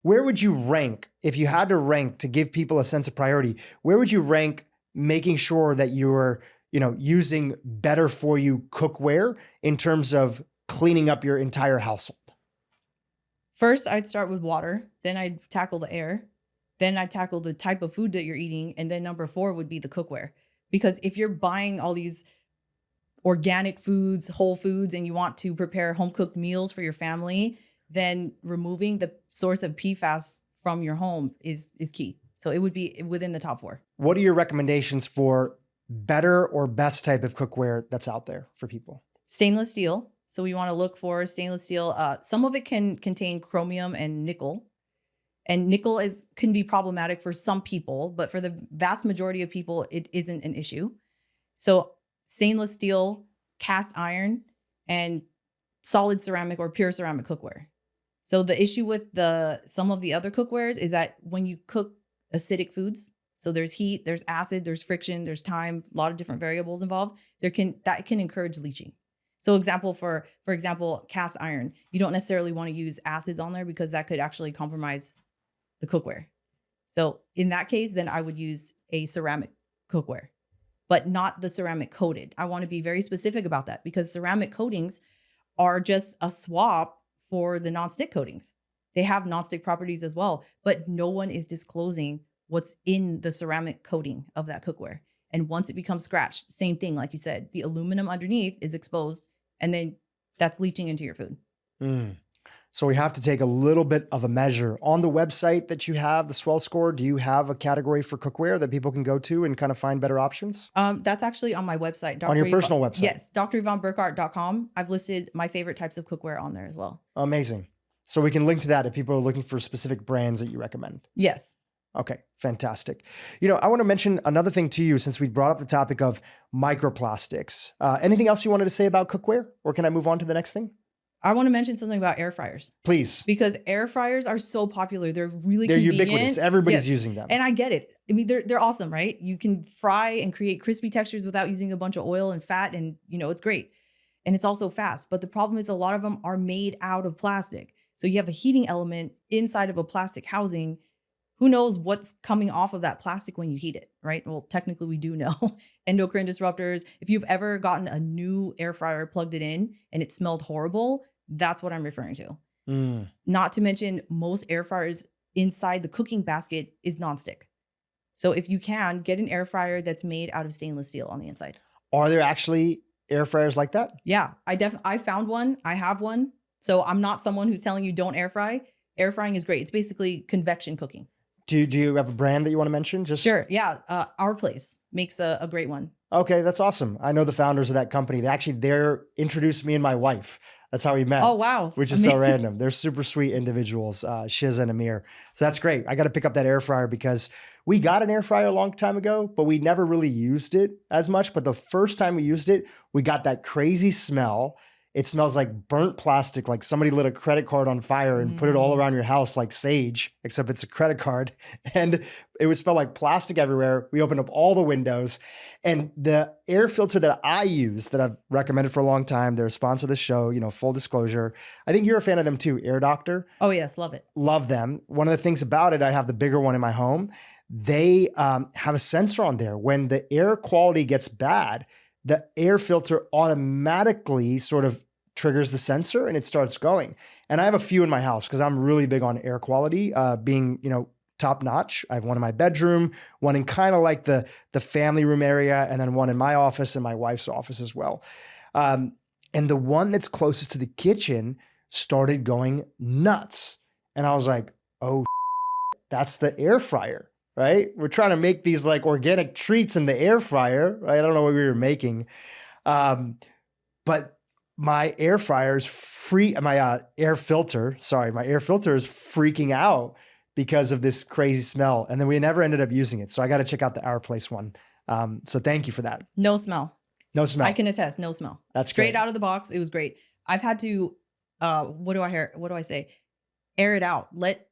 Where would you rank, if you had to rank to give people a sense of priority, where would you rank making sure that you're, using better for you cookware in terms of cleaning up your entire household? First, I'd start with water. Then I'd tackle the air. Then I'd tackle the type of food that you're eating. And then number 4 would be the cookware. Because if you're buying all these organic foods, whole foods, and you want to prepare home cooked meals for your family, then removing the source of PFAS from your home is key. So it would be within the top 4. What are your recommendations for better or best type of cookware that's out there for people? Stainless steel. So we want to look for stainless steel. Some of it can contain chromium and nickel. And nickel can be problematic for some people, but for the vast majority of people, it isn't an issue. So stainless steel, cast iron, and solid ceramic or pure ceramic cookware. So the issue with some of the other cookwares is that when you cook acidic foods, so there's heat, there's acid, there's friction, there's time, a lot of different variables involved, that can encourage leaching. So for example, cast iron, you don't necessarily want to use acids on there because that could actually compromise the cookware. So in that case, then I would use a ceramic cookware, but not the ceramic coated. I want to be very specific about that because ceramic coatings are just a swap for the nonstick coatings. They have nonstick properties as well, but no one is disclosing what's in the ceramic coating of that cookware. And once it becomes scratched, same thing, like you said, the aluminum underneath is exposed and then that's leaching into your food. So we have to take a little bit of a measure. On the website that you have, the Swell Score, do you have a category for cookware that people can go to and kind of find better options? That's actually on my website. On your personal website? Yes, DrYvonneBurkart.com. I've listed my favorite types of cookware on there as well. Amazing. So we can link to that if people are looking for specific brands that you recommend. Yes. Okay, fantastic. I want to mention another thing to you since we brought up the topic of microplastics. Anything else you wanted to say about cookware, or can I move on to the next thing? I want to mention something about air fryers. Please. Because air fryers are so popular. They're really They're convenient. ubiquitous. Everybody's using them. And I get it. I mean, they're awesome, right? You can fry and create crispy textures without using a bunch of oil and fat. And, it's great. And it's also fast. But the problem is a lot of them are made out of plastic. So you have a heating element inside of a plastic housing. Who knows what's coming off of that plastic when you heat it, right? Well, technically we do know. Endocrine disruptors. If you've ever gotten a new air fryer, plugged it in, and it smelled horrible, that's what I'm referring to. Not to mention most air fryers inside the cooking basket is nonstick. So if you can, get an air fryer that's made out of stainless steel on the inside. Are there actually air fryers like that? Yeah, I found one. I have one. So I'm not someone who's telling you don't air fry. Air frying is great. It's basically convection cooking. Do you have a brand that you want to mention? Sure. Yeah. Our Place makes a great one. Okay, that's awesome. I know the founders of that company. They're introduced me and my wife. That's how we met. Oh, wow. Which is amazing. So random. They're super sweet individuals, Shiz and Amir. So that's great. I got to pick up that air fryer because we got an air fryer a long time ago, but we never really used it as much. But the first time we used it, we got that crazy smell. It smells like burnt plastic, like somebody lit a credit card on fire and put it all around your house like sage, except it's a credit card. And it would smell like plastic everywhere. We opened up all the windows. And the air filter that I use, that I've recommended for a long time, they're a sponsor of the show, full disclosure. I think you're a fan of them too, Air Doctor. Oh, yes. Love it. Love them. One of the things about it, I have the bigger one in my home. They have a sensor on there. When the air quality gets bad, the air filter automatically sort of triggers the sensor and it starts going. And I have a few in my house because I'm really big on air quality, being, top notch. I have one in my bedroom, one in kind of like the family room area, and then one in my office and my wife's office as well. And the one that's closest to the kitchen started going nuts. And I was like, oh, that's the air fryer. Right? We're trying to make these like organic treats in the air fryer. Right? I don't know what we were making. But my air fryer is my air filter is freaking out because of this crazy smell. And then we never ended up using it. So I got to check out the Our Place one. So thank you for that. No smell. No smell. I can attest. No smell. That's straight great. Out of the box. It was great. I've had to, what do I say? Air it out. Let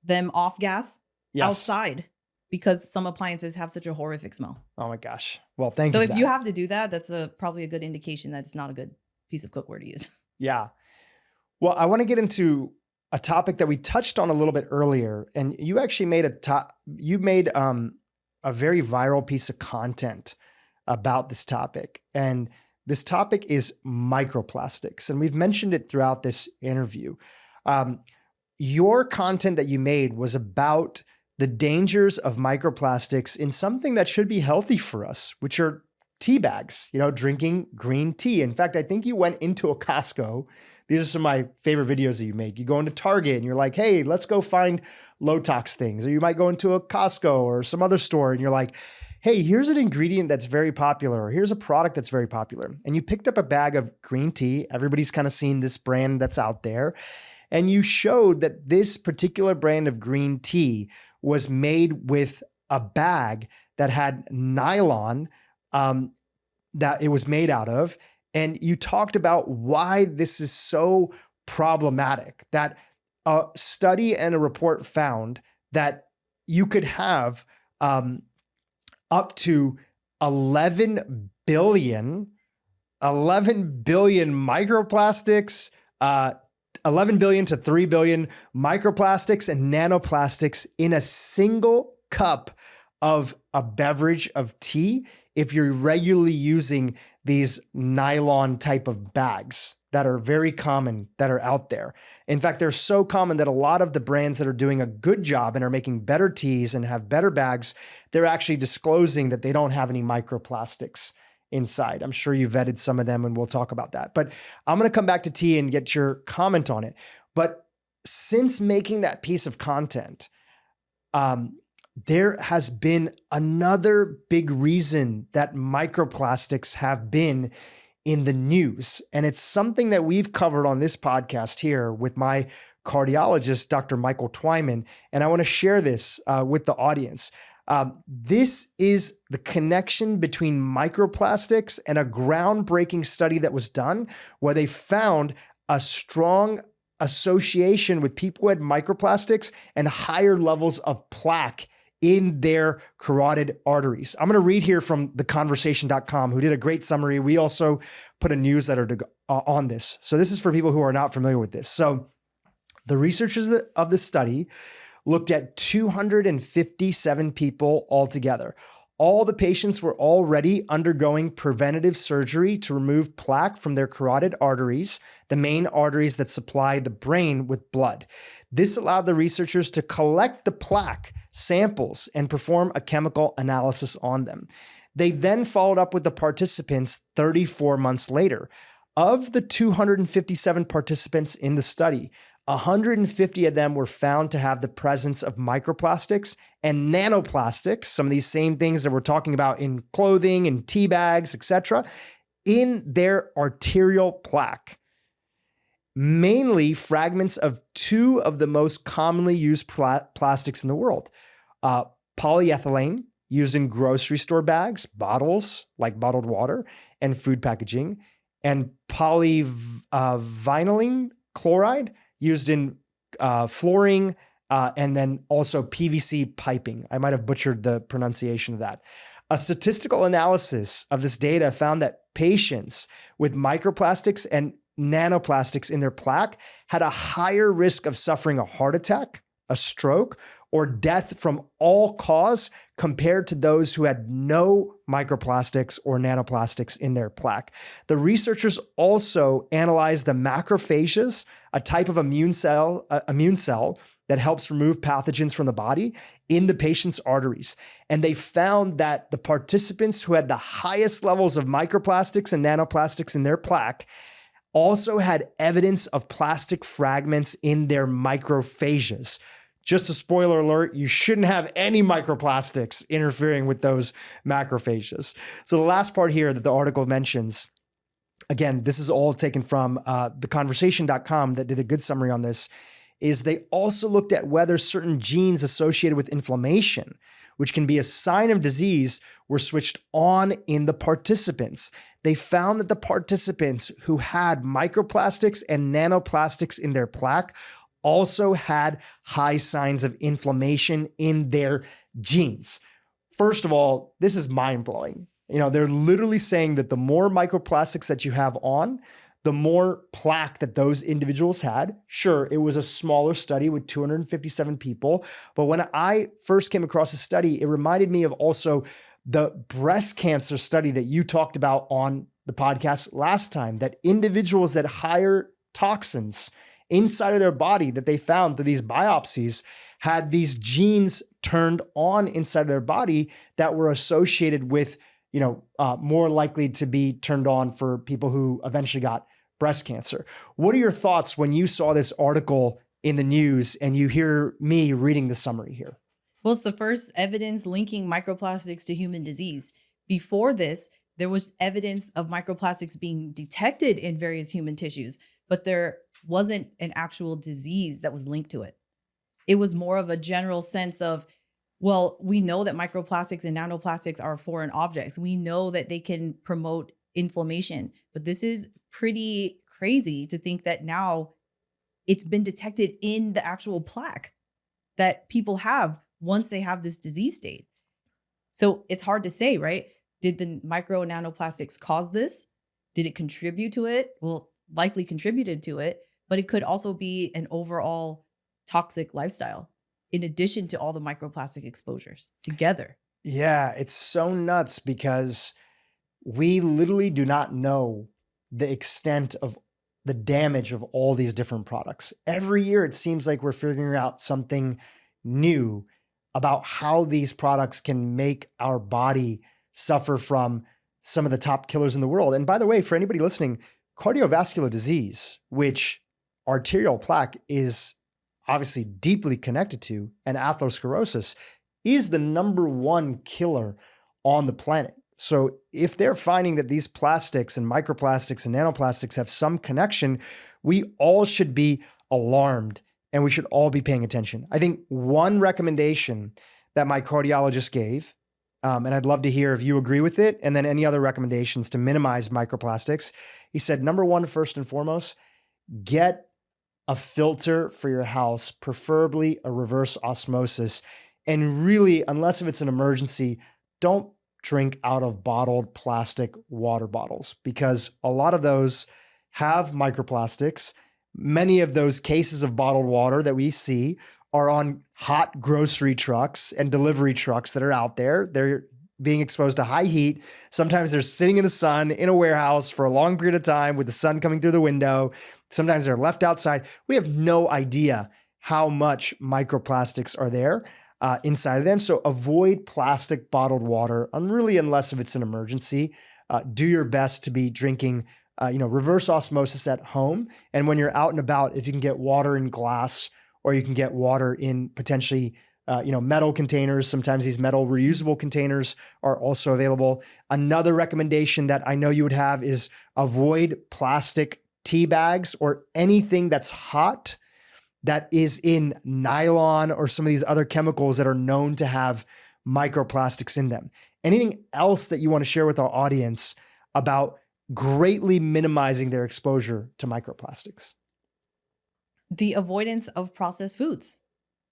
them off gas. Yes. Outside, because some appliances have such a horrific smell. Oh my gosh. Well, thank you. So if you have to do that, that's probably a good indication that it's not a good piece of cookware to use. Yeah. Well, I want to get into a topic that we touched on a little bit earlier, and you actually made a very viral piece of content about this topic. And this topic is microplastics. And we've mentioned it throughout this interview. Your content that you made was about the dangers of microplastics in something that should be healthy for us, which are tea bags, drinking green tea. In fact, I think you went into a Costco. These are some of my favorite videos that you make. You go into Target and you're like, hey, let's go find low-tox things. Or you might go into a Costco or some other store and you're like, hey, here's an ingredient that's very popular, or here's a product that's very popular. And you picked up a bag of green tea. Everybody's kind of seen this brand that's out there. And you showed that this particular brand of green tea was made with a bag that had nylon that it was made out of. And you talked about why this is so problematic, that a study and a report found that you could have up to 11 billion microplastics, 11 billion to 3 billion microplastics and nanoplastics in a single cup of a beverage of tea if you're regularly using these nylon type of bags that are very common that are out there. In fact, they're so common that a lot of the brands that are doing a good job and are making better teas and have better bags, they're actually disclosing that they don't have any microplastics inside. I'm sure you vetted some of them and we'll talk about that. But I'm going to come back to tea and get your comment on it. But since making that piece of content, there has been another big reason that microplastics have been in the news. And it's something that we've covered on this podcast here with my cardiologist, Dr. Michael Twyman. And I want to share this with the audience. This is the connection between microplastics and a groundbreaking study that was done where they found a strong association with people who had microplastics and higher levels of plaque in their carotid arteries. I'm going to read here from theconversation.com, who did a great summary. We also put a newsletter on this. So this is for people who are not familiar with this. So the researchers of the study looked at 257 people altogether. All the patients were already undergoing preventative surgery to remove plaque from their carotid arteries, the main arteries that supply the brain with blood. This allowed the researchers to collect the plaque samples and perform a chemical analysis on them. They then followed up with the participants 34 months later. Of the 257 participants in the study, 150 of them were found to have the presence of microplastics and nanoplastics, some of these same things that we're talking about in clothing and tea bags, etc., in their arterial plaque. Mainly fragments of two of the most commonly used plastics in the world. Polyethylene, used in grocery store bags, bottles like bottled water, and food packaging, and polyvinyl chloride, used in flooring, and then also PVC piping. I might have butchered the pronunciation of that. A statistical analysis of this data found that patients with microplastics and nanoplastics in their plaque had a higher risk of suffering a heart attack, a stroke, or death from all cause compared to those who had no microplastics or nanoplastics in their plaque. The researchers also analyzed the macrophages, a type of immune cell that helps remove pathogens from the body in the patient's arteries. And they found that the participants who had the highest levels of microplastics and nanoplastics in their plaque also had evidence of plastic fragments in their macrophages. Just a spoiler alert, you shouldn't have any microplastics interfering with those macrophages. So the last part here that the article mentions, again, this is all taken from theconversation.com that did a good summary on this, is they also looked at whether certain genes associated with inflammation, which can be a sign of disease, were switched on in the participants. They found that the participants who had microplastics and nanoplastics in their plaque also had high signs of inflammation in their genes. First of all, this is mind-blowing. They're literally saying that the more microplastics that you have on, the more plaque that those individuals had. Sure, it was a smaller study with 257 people. But when I first came across this study, it reminded me of also the breast cancer study that you talked about on the podcast last time, that individuals that higher toxins inside of their body that they found through these biopsies had these genes turned on inside of their body that were associated with, more likely to be turned on for people who eventually got breast cancer. What are your thoughts when you saw this article in the news and you hear me reading the summary here? Well, it's the first evidence linking microplastics to human disease. Before this, there was evidence of microplastics being detected in various human tissues, but there wasn't an actual disease that was linked to it. It was more of a general sense of, well, we know that microplastics and nanoplastics are foreign objects. We know that they can promote inflammation, but this is pretty crazy to think that now it's been detected in the actual plaque that people have once they have this disease state. So it's hard to say, right? Did the micro nanoplastics cause this? Did it contribute to it? Well, likely contributed to it, but it could also be an overall toxic lifestyle in addition to all the microplastic exposures together. Yeah, it's so nuts because we literally do not know the extent of the damage of all these different products. Every year, it seems like we're figuring out something new about how these products can make our body suffer from some of the top killers in the world. And by the way, for anybody listening, cardiovascular disease, which arterial plaque is obviously deeply connected to, and atherosclerosis is the number one killer on the planet. So if they're finding that these plastics and microplastics and nanoplastics have some connection, we all should be alarmed and we should all be paying attention. I think one recommendation that my cardiologist gave, and I'd love to hear if you agree with it, and then any other recommendations to minimize microplastics. He said, number one, first and foremost, get a filter for your house, preferably a reverse osmosis. And really, unless if it's an emergency, don't drink out of bottled plastic water bottles because a lot of those have microplastics. Many of those cases of bottled water that we see are on hot grocery trucks and delivery trucks that are out there. They're being exposed to high heat. Sometimes they're sitting in the sun in a warehouse for a long period of time with the sun coming through the window. Sometimes they're left outside. We have no idea how much microplastics are there inside of them. So avoid plastic bottled water, really, unless if it's an emergency. Do your best to be drinking reverse osmosis at home. And when you're out and about, if you can get water in glass or you can get water in potentially metal containers. Sometimes these metal reusable containers are also available. Another recommendation that I know you would have is avoid plastic tea bags or anything that's hot that is in nylon or some of these other chemicals that are known to have microplastics in them. Anything else that you want to share with our audience about greatly minimizing their exposure to microplastics? The avoidance of processed foods,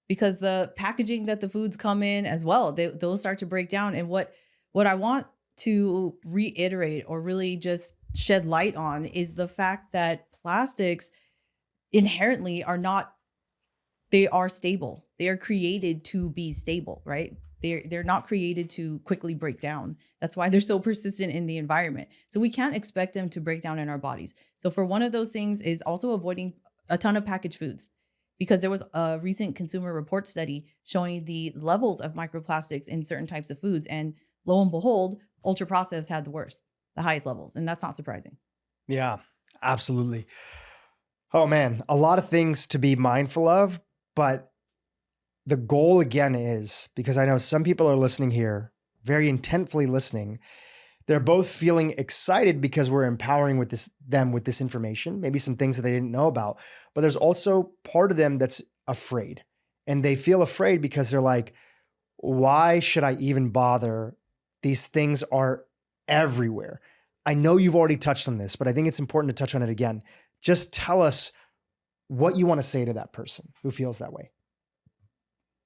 because the packaging that the foods come in as well, those start to break down. And what I want to reiterate or really just shed light on is the fact that plastics inherently they are stable. They are created to be stable, right? They're not created to quickly break down. That's why they're so persistent in the environment. So we can't expect them to break down in our bodies. So for one of those things is also avoiding a ton of packaged foods, because there was a recent Consumer Report study showing the levels of microplastics in certain types of foods. And lo and behold, ultra processed had the highest levels. And that's not surprising. Yeah, absolutely. Oh man, a lot of things to be mindful of, but the goal again is, because I know some people are listening here, very intentfully listening, they're both feeling excited because we're empowering them with this information, maybe some things that they didn't know about, but there's also part of them that's afraid. And they feel afraid because they're like, why should I even bother? These things are everywhere. I know you've already touched on this, but I think it's important to touch on it again. Just tell us what you want to say to that person who feels that way.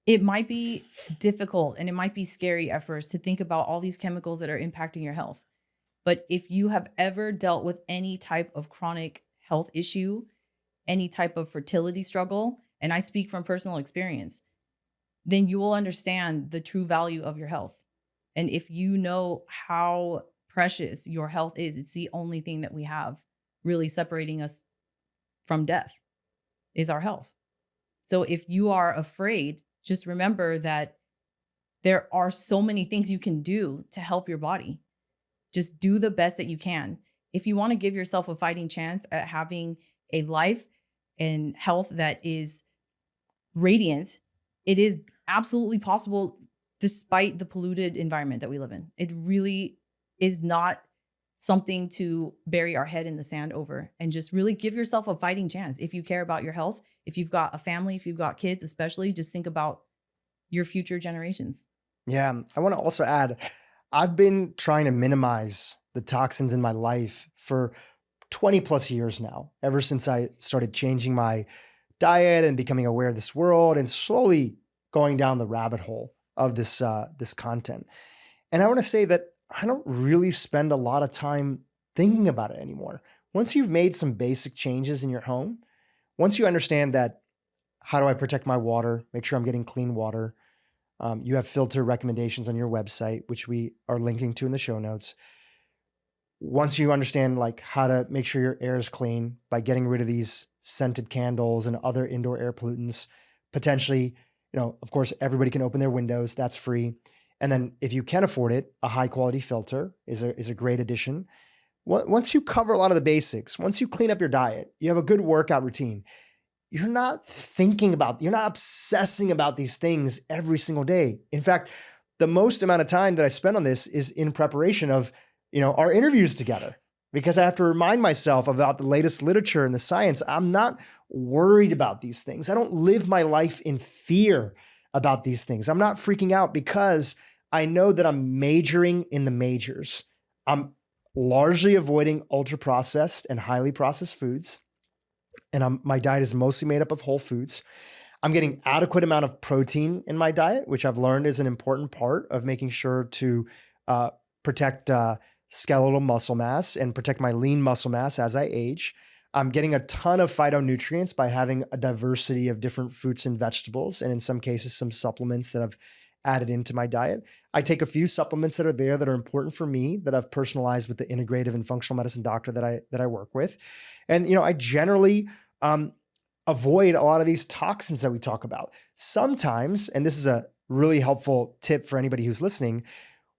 It might be difficult and it might be scary at first to think about all these chemicals that are impacting your health. But if you have ever dealt with any type of chronic health issue, any type of fertility struggle, and I speak from personal experience, then you will understand the true value of your health. And if you know how precious your health is, it's the only thing that we have really separating us from death is our health. So if you are afraid, just remember that there are so many things you can do to help your body. Just do the best that you can. If you want to give yourself a fighting chance at having a life and health that is radiant, it is absolutely possible despite the polluted environment that we live in. It really is not something to bury our head in the sand over, and just really give yourself a fighting chance. If you care about your health, if you've got a family, if you've got kids, especially, just think about your future generations. Yeah, I want to also add, I've been trying to minimize the toxins in my life for 20 plus years now, ever since I started changing my diet and becoming aware of this world and slowly going down the rabbit hole of this content. And I want to say that I don't really spend a lot of time thinking about it anymore. Once you've made some basic changes in your home, once you understand that, how do I protect my water, make sure I'm getting clean water, you have filter recommendations on your website, which we are linking to in the show notes. Once you understand like how to make sure your air is clean by getting rid of these scented candles and other indoor air pollutants, potentially, of course, everybody can open their windows. That's free. And then if you can afford it, a high quality filter is a great addition. Once you cover a lot of the basics, once you clean up your diet, you have a good workout routine, you're not obsessing about these things every single day. In fact, the most amount of time that I spend on this is in preparation of, our interviews together, because I have to remind myself about the latest literature and the science. I'm not worried about these things. I don't live my life in fear about these things. I'm not freaking out because I know that I'm majoring in the majors. I'm largely avoiding ultra processed and highly processed foods. And my diet is mostly made up of whole foods. I'm getting adequate amount of protein in my diet, which I've learned is an important part of making sure to protect skeletal muscle mass and protect my lean muscle mass as I age. I'm getting a ton of phytonutrients by having a diversity of different fruits and vegetables, and in some cases, some supplements that I've added into my diet. I take a few supplements that are there that are important for me that I've personalized with the integrative and functional medicine doctor that I work with. And, I generally avoid a lot of these toxins that we talk about. Sometimes, and this is a really helpful tip for anybody who's listening,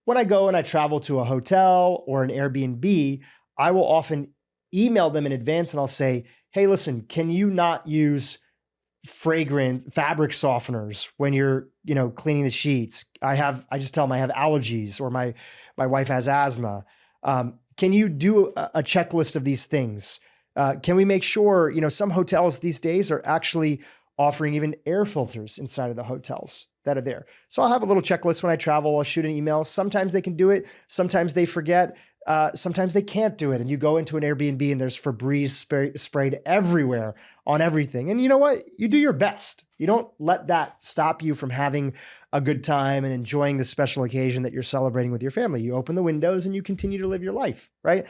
when I go and I travel to a hotel or an Airbnb, I will often email them in advance and I'll say, hey, listen, can you not use fragrant fabric softeners when you're, cleaning the sheets? I just tell them I have allergies, or my wife has asthma. Can you do a checklist of these things? Can we make sure, some hotels these days are actually offering even air filters inside of the hotels that are there. So I'll have a little checklist when I travel. I'll shoot an email. Sometimes they can do it. Sometimes they forget. Sometimes they can't do it. And you go into an Airbnb and there's Febreze sprayed everywhere on everything. And you know what? You do your best. You don't let that stop you from having a good time and enjoying the special occasion that you're celebrating with your family. You open the windows and you continue to live your life, right?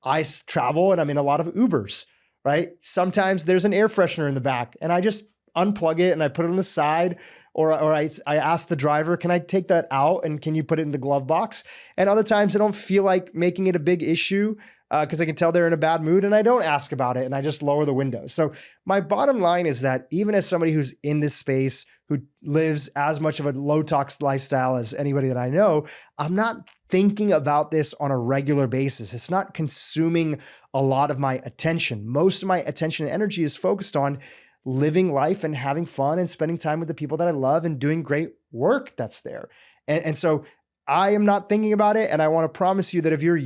I travel and I'm in a lot of Ubers, right? Sometimes there's an air freshener in the back and I just unplug it and I put it on the side, or I ask the driver, can I take that out and can you put it in the glove box? And other times I don't feel like making it a big issue because I can tell they're in a bad mood and I don't ask about it and I just lower the windows. So my bottom line is that even as somebody who's in this space, who lives as much of a low-tox lifestyle as anybody that I know, I'm not thinking about this on a regular basis. It's not consuming a lot of my attention. Most of my attention and energy is focused on living life and having fun and spending time with the people that I love and doing great work that's there. And so I am not thinking about it. And I want to promise you that if you're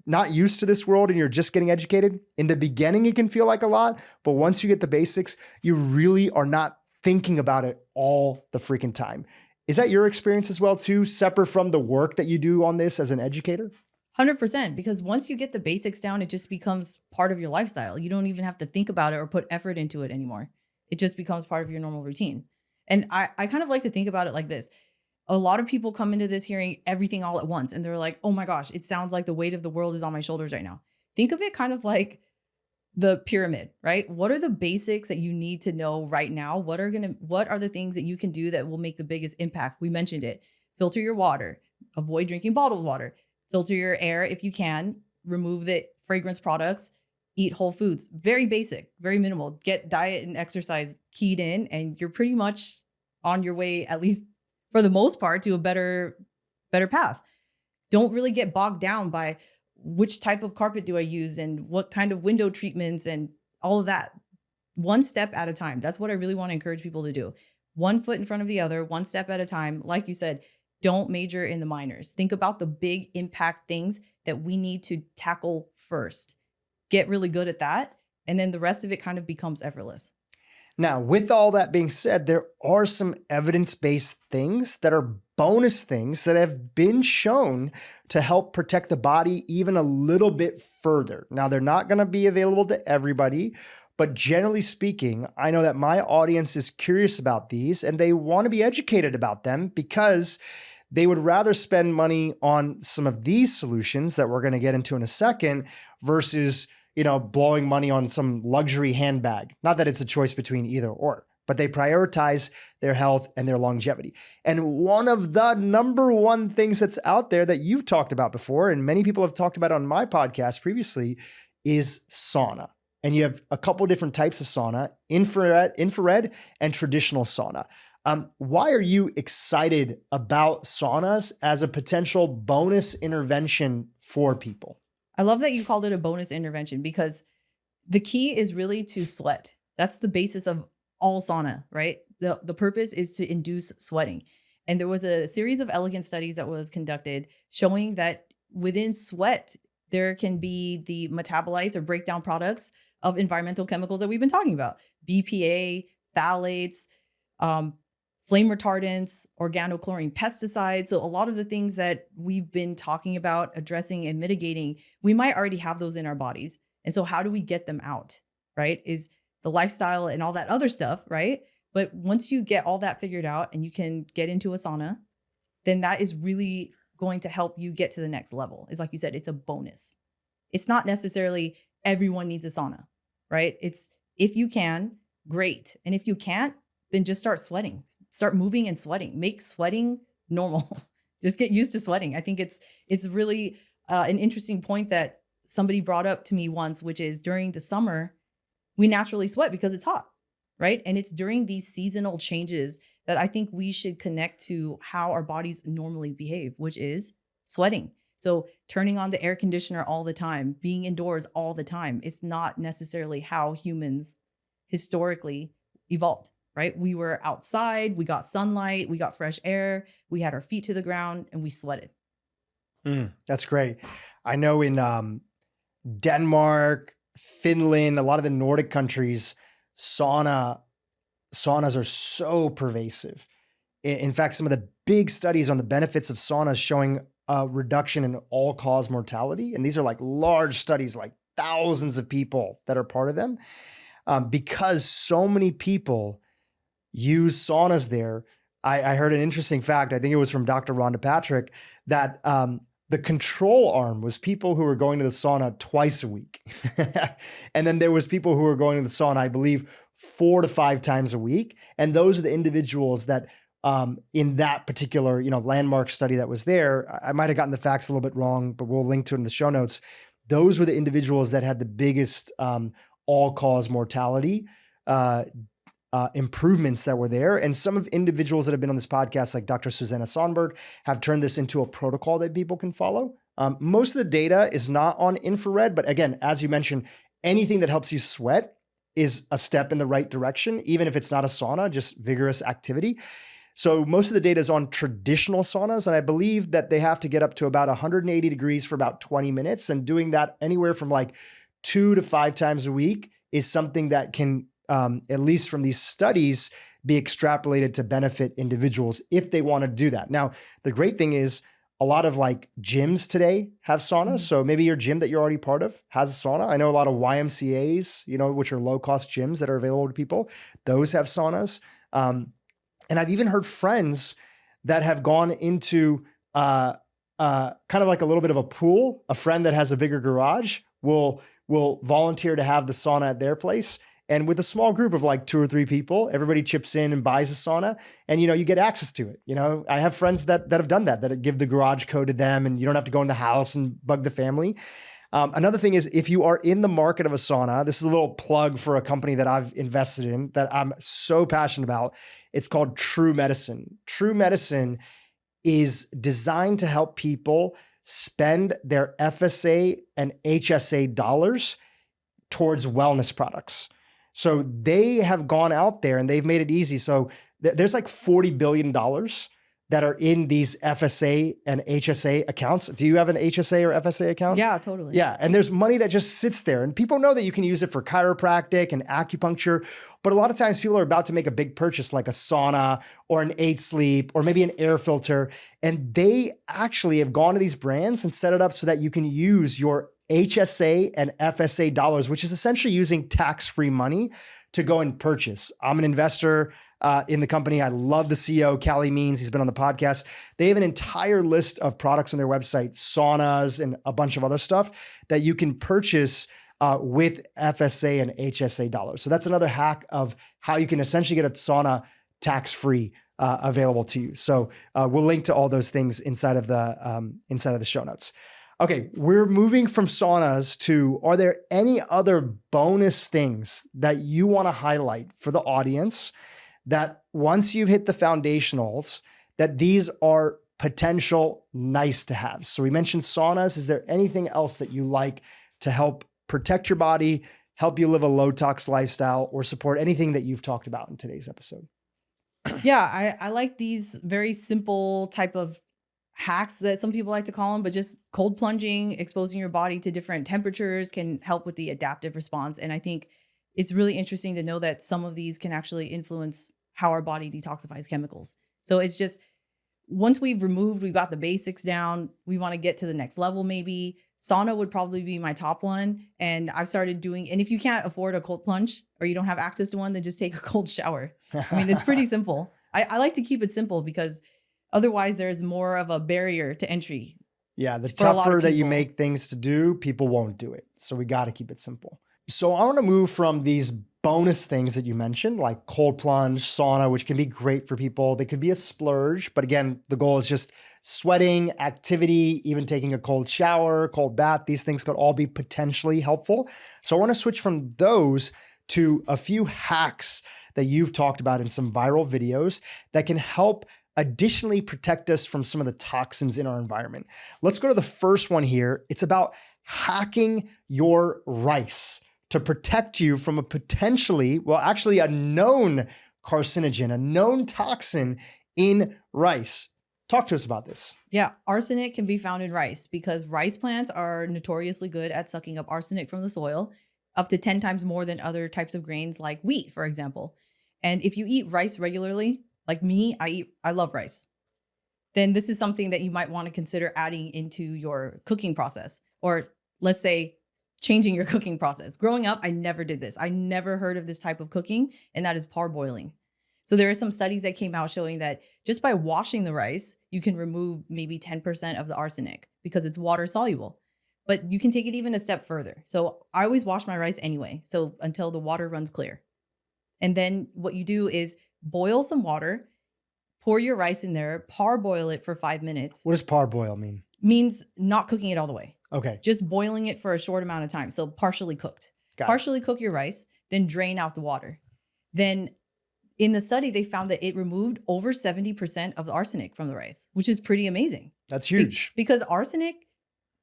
not used to this world and you're just getting educated, in the beginning, it can feel like a lot. But once you get the basics, you really are not thinking about it all the freaking time. Is that your experience as well too, separate from the work that you do on this as an educator? 100%, because once you get the basics down, it just becomes part of your lifestyle. You don't even have to think about it or put effort into it anymore. It just becomes part of your normal routine. And I kind of like to think about it like this. A lot of people come into this hearing everything all at once and they're like, oh my gosh, it sounds like the weight of the world is on my shoulders right now. Think of it kind of like the pyramid, right? What are the basics that you need to know right now? What are the things that you can do that will make the biggest impact? We mentioned it. Filter your water, avoid drinking bottled water, filter your air if you can, remove the fragrance products, eat whole foods. Very basic, very minimal. Get diet and exercise keyed in, and you're pretty much on your way, at least for the most part, to a better path. Don't really get bogged down by which type of carpet do I use and what kind of window treatments and all of that. One step at a time. That's what I really want to encourage people to do. One foot in front of the other, one step at a time. Like you said, don't major in the minors. Think about the big impact things that we need to tackle first. Get really good at that. And then the rest of it kind of becomes effortless. Now, with all that being said, there are some evidence-based things that are bonus things that have been shown to help protect the body even a little bit further. Now, they're not going to be available to everybody, but generally speaking, I know that my audience is curious about these and they want to be educated about them because they would rather spend money on some of these solutions that we're going to get into in a second versus blowing money on some luxury handbag. Not that it's a choice between either or, but they prioritize their health and their longevity. And one of the number one things that's out there that you've talked about before, and many people have talked about on my podcast previously, is sauna. And you have a couple different types of sauna, infrared and traditional sauna. Why are you excited about saunas as a potential bonus intervention for people? I love that you called it a bonus intervention because the key is really to sweat. That's the basis of all sauna, right? The purpose is to induce sweating. And there was a series of elegant studies that was conducted showing that within sweat, there can be the metabolites or breakdown products of environmental chemicals that we've been talking about. BPA, phthalates, flame retardants, organochlorine pesticides. So a lot of the things that we've been talking about addressing and mitigating, we might already have those in our bodies. And so how do we get them out, right? Is the lifestyle and all that other stuff, right? But once you get all that figured out and you can get into a sauna, then that is really going to help you get to the next level. It's like you said, it's a bonus. It's not necessarily everyone needs a sauna, right? It's if you can, great. And if you can't, then just start sweating, start moving and sweating, make sweating normal. Just get used to sweating. I think it's really an interesting point that somebody brought up to me once, which is during the summer, we naturally sweat because it's hot, right? And it's during these seasonal changes that I think we should connect to how our bodies normally behave, which is sweating. So turning on the air conditioner all the time, being indoors all the time, it's not necessarily how humans historically evolved. Right? We were outside, we got sunlight, we got fresh air, we had our feet to the ground, and we sweated. That's great. I know in Denmark, Finland, a lot of the Nordic countries, saunas are so pervasive. In fact, some of the big studies on the benefits of saunas showing a reduction in all-cause mortality, and these are like large studies, like thousands of people that are part of them, because so many people use saunas there. I heard an interesting fact. I think it was from Dr. Rhonda Patrick that the control arm was people who were going to the sauna twice a week. And then there was people who were going to the sauna, I believe, 4 to 5 times a week. And those are the individuals that in that particular, landmark study that was there, I might've gotten the facts a little bit wrong, but we'll link to it in the show notes. Those were the individuals that had the biggest all-cause mortality improvements that were there. And some of individuals that have been on this podcast, like Dr. Susanna Sonberg, have turned this into a protocol that people can follow. Most of the data is not on infrared, but again, as you mentioned, anything that helps you sweat is a step in the right direction, even if it's not a sauna, just vigorous activity. So most of the data is on traditional saunas, and I believe that they have to get up to about 180 degrees for about 20 minutes, and doing that anywhere from like 2 to 5 times a week is something that can at least from these studies, be extrapolated to benefit individuals if they want to do that. Now, the great thing is a lot of like gyms today have saunas. Mm-hmm. So maybe your gym that you're already part of has a sauna. I know a lot of YMCAs, which are low-cost gyms that are available to people. Those have saunas. And I've even heard friends that have gone into kind of like a little bit of a pool. A friend that has a bigger garage will volunteer to have the sauna at their place. And with a small group of like 2 or 3 people, everybody chips in and buys a sauna, and you get access to it. I have friends that have done that give the garage code to them, and you don't have to go in the house and bug the family. Another thing is, if you are in the market of a sauna, this is a little plug for a company that I've invested in that I'm so passionate about. It's called True Medicine. True Medicine is designed to help people spend their FSA and HSA dollars towards wellness products. So they have gone out there and they've made it easy. So there's like $40 billion that are in these FSA and HSA accounts. Do you have an HSA or FSA account? Yeah, totally. Yeah. And there's money that just sits there, and people know that you can use it for chiropractic and acupuncture. But a lot of times people are about to make a big purchase like a sauna or an 8 Sleep or maybe an air filter. And they actually have gone to these brands and set it up so that you can use your HSA and FSA dollars, which is essentially using tax-free money to go and purchase. I'm an investor in the company. I love the CEO, Callie Means. He's been on the podcast. They have an entire list of products on their website, saunas and a bunch of other stuff that you can purchase with FSA and HSA dollars. So that's another hack of how you can essentially get a sauna tax-free available to you. So we'll link to all those things inside of the show notes. Okay, we're moving from saunas to, are there any other bonus things that you want to highlight for the audience that once you've hit the foundationals, that these are potential nice to have? So we mentioned saunas. Is there anything else that you like to help protect your body, help you live a low-tox lifestyle, or support anything that you've talked about in today's episode? Yeah, I like these very simple type of hacks that some people like to call them, but just cold plunging, exposing your body to different temperatures can help with the adaptive response. And I think it's really interesting to know that some of these can actually influence how our body detoxifies chemicals. So it's just, once we've got the basics down, we want to get to the next level. Maybe sauna would probably be my top one. And I've started doing, and if you can't afford a cold plunge or you don't have access to one, then just take a cold shower. I mean, it's pretty simple. I like to keep it simple because otherwise, there's more of a barrier to entry. Yeah, the tougher that you make things to do, people won't do it. So we got to keep it simple. So I want to move from these bonus things that you mentioned, like cold plunge, sauna, which can be great for people. They could be a splurge, but again, the goal is just sweating, activity, even taking a cold shower, cold bath. These things could all be potentially helpful. So I want to switch from those to a few hacks that you've talked about in some viral videos that can help additionally protect us from some of the toxins in our environment. Let's go to the first one here. It's about hacking your rice to protect you from a potentially, well, actually a known carcinogen, a known toxin in rice. Talk to us about this. Yeah, arsenic can be found in rice because rice plants are notoriously good at sucking up arsenic from the soil, up to 10 times more than other types of grains like wheat, for example. And if you eat rice regularly, like me, I love rice, then this is something that you might want to consider adding into your cooking process, or let's say changing your cooking process. Growing up, I never did this. I never heard of this type of cooking, and that is parboiling. So there are some studies that came out showing that just by washing the rice, you can remove maybe 10% of the arsenic because it's water soluble. But you can take it even a step further. So I always wash my rice anyway, so until the water runs clear. And then what you do is boil some water, pour your rice in there, parboil it for 5 minutes. What does parboil mean? Means not cooking it all the way. Okay. Just boiling it for a short amount of time. So partially cooked. Partially cook your rice, then drain out the water. Then in the study, they found that it removed over 70% of the arsenic from the rice, which is pretty amazing. That's huge. Because arsenic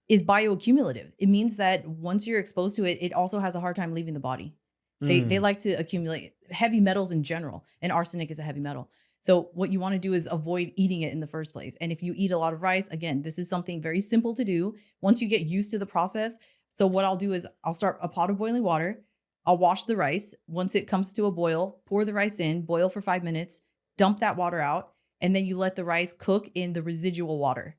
is bioaccumulative. It means that once you're exposed to it, it also has a hard time leaving the body. They like to accumulate heavy metals in general, and arsenic is a heavy metal. So what you want to do is avoid eating it in the first place. And if you eat a lot of rice, again, this is something very simple to do once you get used to the process. So what I'll do is I'll start a pot of boiling water. I'll wash the rice. Once it comes to a boil, pour the rice in, boil for 5 minutes, dump that water out, and then you let the rice cook in the residual water.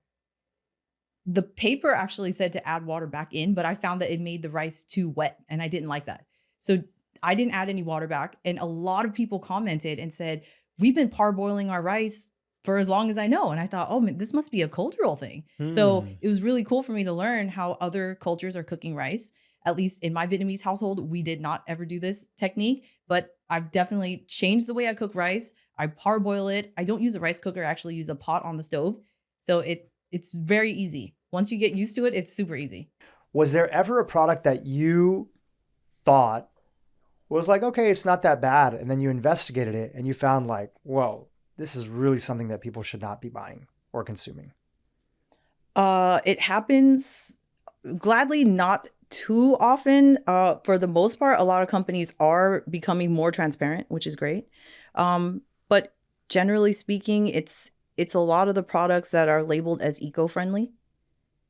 The paper actually said to add water back in, but I found that it made the rice too wet, and I didn't like that. So I didn't add any water back. And a lot of people commented and said, we've been parboiling our rice for as long as I know. And I thought, oh, this must be a cultural thing. So Hmm. it was really cool for me to learn how other cultures are cooking rice. At least in my Vietnamese household, we did not ever do this technique, but I've definitely changed the way I cook rice. I parboil it. I don't use a rice cooker. I actually use a pot on the stove. So it's very easy. Once you get used to it, it's super easy. Was there ever a product that you thought was like, okay, it's not that bad, and then you investigated it and you found like, whoa, this is really something that people should not be buying or consuming? It happens gladly, not too often. For the most part, a lot of companies are becoming more transparent, which is great. But generally speaking, it's a lot of the products that are labeled as eco-friendly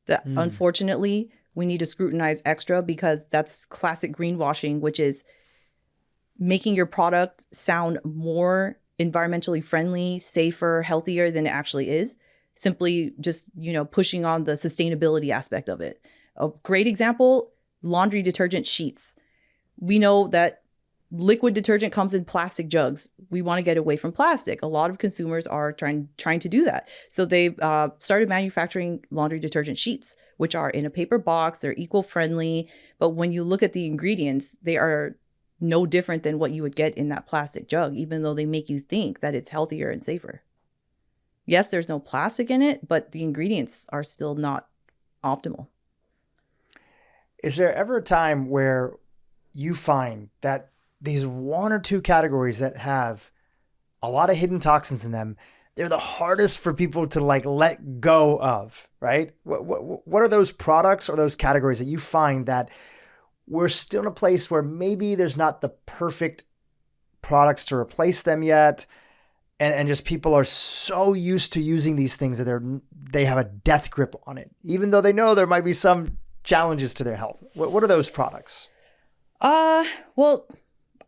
that unfortunately we need to scrutinize extra, because that's classic greenwashing, which is making your product sound more environmentally friendly, safer, healthier than it actually is. Simply just, pushing on the sustainability aspect of it. A great example, laundry detergent sheets. We know that liquid detergent comes in plastic jugs. We want to get away from plastic. A lot of consumers are trying to do that. So they've started manufacturing laundry detergent sheets, which are in a paper box. They're eco-friendly. But when you look at the ingredients, they are no different than what you would get in that plastic jug, even though they make you think that it's healthier and safer. Yes, there's no plastic in it, but the ingredients are still not optimal. Is there ever a time where you find that these one or two categories that have a lot of hidden toxins in them, they're the hardest for people to like let go of, right? What are those products or those categories that you find that we're still in a place where maybe there's not the perfect products to replace them yet? And just people are so used to using these things that they have a death grip on it, even though they know there might be some challenges to their health. What are those products? Well,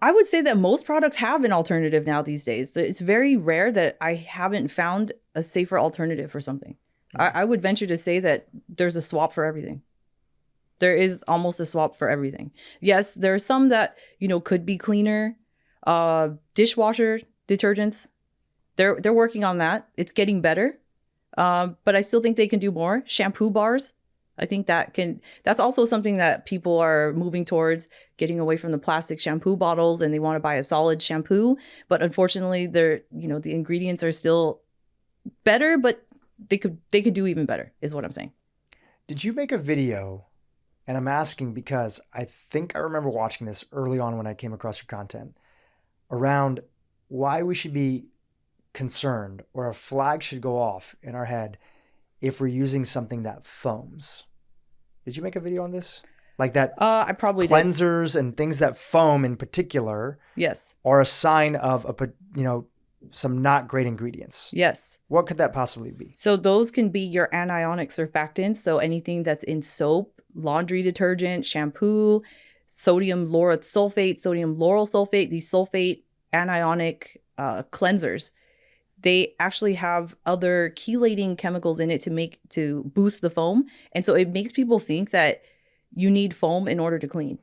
I would say that most products have an alternative now these days. It's very rare that I haven't found a safer alternative for something. I would venture to say that there's a swap for everything. There is almost a swap for everything. Yes, there are some that, could be cleaner. Dishwasher detergents, they're working on that. It's getting better. But I still think they can do more. Shampoo bars, I think that's also something that people are moving towards, getting away from the plastic shampoo bottles, and they want to buy a solid shampoo. But unfortunately, the ingredients are still better, but they could do even better, is what I'm saying. Did you make a video? And I'm asking because I think I remember watching this early on when I came across your content around why we should be concerned, or a flag should go off in our head if we're using something that foams. Did you make a video on this? Like that I probably cleansers and things that foam in particular, yes, are a sign of some not great ingredients. Yes. What could that possibly be? So those can be your anionic surfactants. So anything that's in soap, laundry detergent, shampoo, sodium lauryl sulfate, these sulfate anionic cleansers. They actually have other chelating chemicals in it to boost the foam. And so it makes people think that you need foam in order to clean.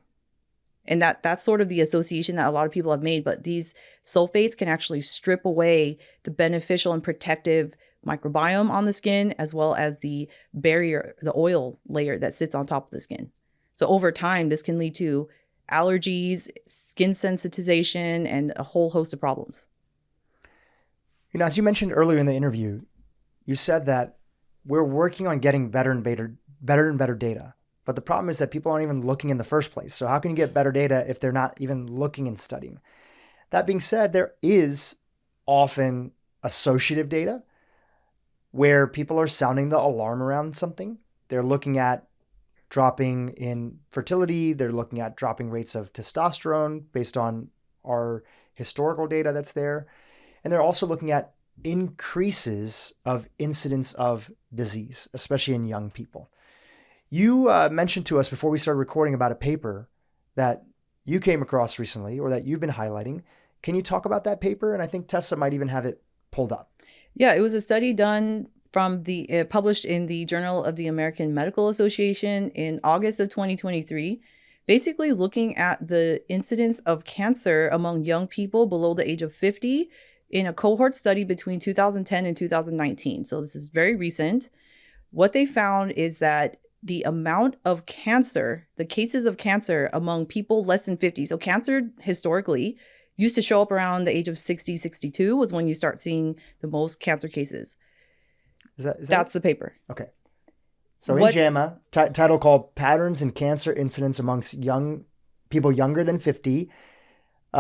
And that's sort of the association that a lot of people have made. But these sulfates can actually strip away the beneficial and protective microbiome on the skin, as well as the barrier, the oil layer that sits on top of the skin. So over time, this can lead to allergies, skin sensitization, and a whole host of problems. As you mentioned earlier in the interview, you said that we're working on getting better and better data. But the problem is that people aren't even looking in the first place. So how can you get better data if they're not even looking and studying? That being said, there is often associative data where people are sounding the alarm around something. They're looking at dropping in fertility. They're looking at dropping rates of testosterone based on our historical data that's there. And they're also looking at increases of incidence of disease, especially in young people. You mentioned to us before we started recording about a paper that you came across recently, or that you've been highlighting. Can you talk about that paper? And I think Tessa might even have it pulled up. Yeah, it was a study done from published in the Journal of the American Medical Association in August of 2023, basically looking at the incidence of cancer among young people below the age of 50 in a cohort study between 2010 and 2019, so this is very recent, what they found is that the amount of cancer, the cases of cancer among people less than 50, so cancer historically used to show up around the age of 60, 62 was when you start seeing the most cancer cases. That's the paper. Okay. So in JAMA, title called Patterns in Cancer Incidence Amongst Young People Younger than 50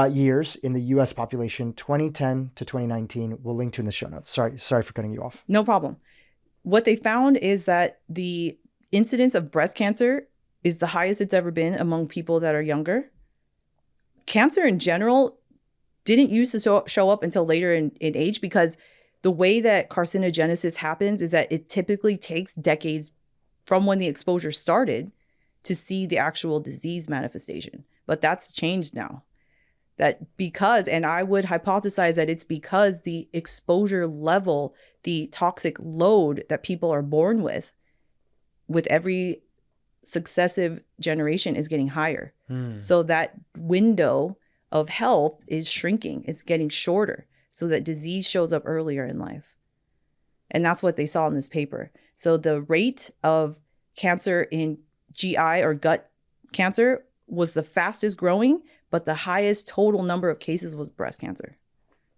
years in the U.S. population, 2010 to 2019. We'll link to in the show notes. Sorry for cutting you off. No problem. What they found is that the incidence of breast cancer is the highest it's ever been among people that are younger. Cancer in general didn't used to show up until later in age, because the way that carcinogenesis happens is that it typically takes decades from when the exposure started to see the actual disease manifestation. But that's changed now. And I would hypothesize that it's because the exposure level, the toxic load that people are born with every successive generation is getting higher. So that window of health is shrinking. It's getting shorter so that disease shows up earlier in life. And that's what they saw in this paper. So the rate of cancer in GI or gut cancer was the fastest growing, but the highest total number of cases was breast cancer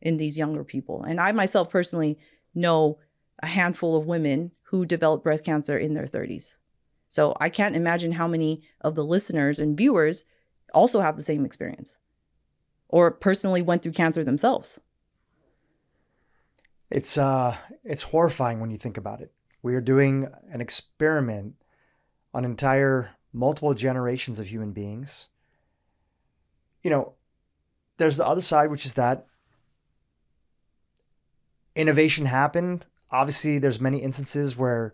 in these younger people. And I myself personally know a handful of women who developed breast cancer in their 30s. So I can't imagine how many of the listeners and viewers also have the same experience or personally went through cancer themselves. It's horrifying when you think about it. We are doing an experiment on entire multiple generations of human beings. There's the other side, which is that innovation happened. Obviously, there's many instances where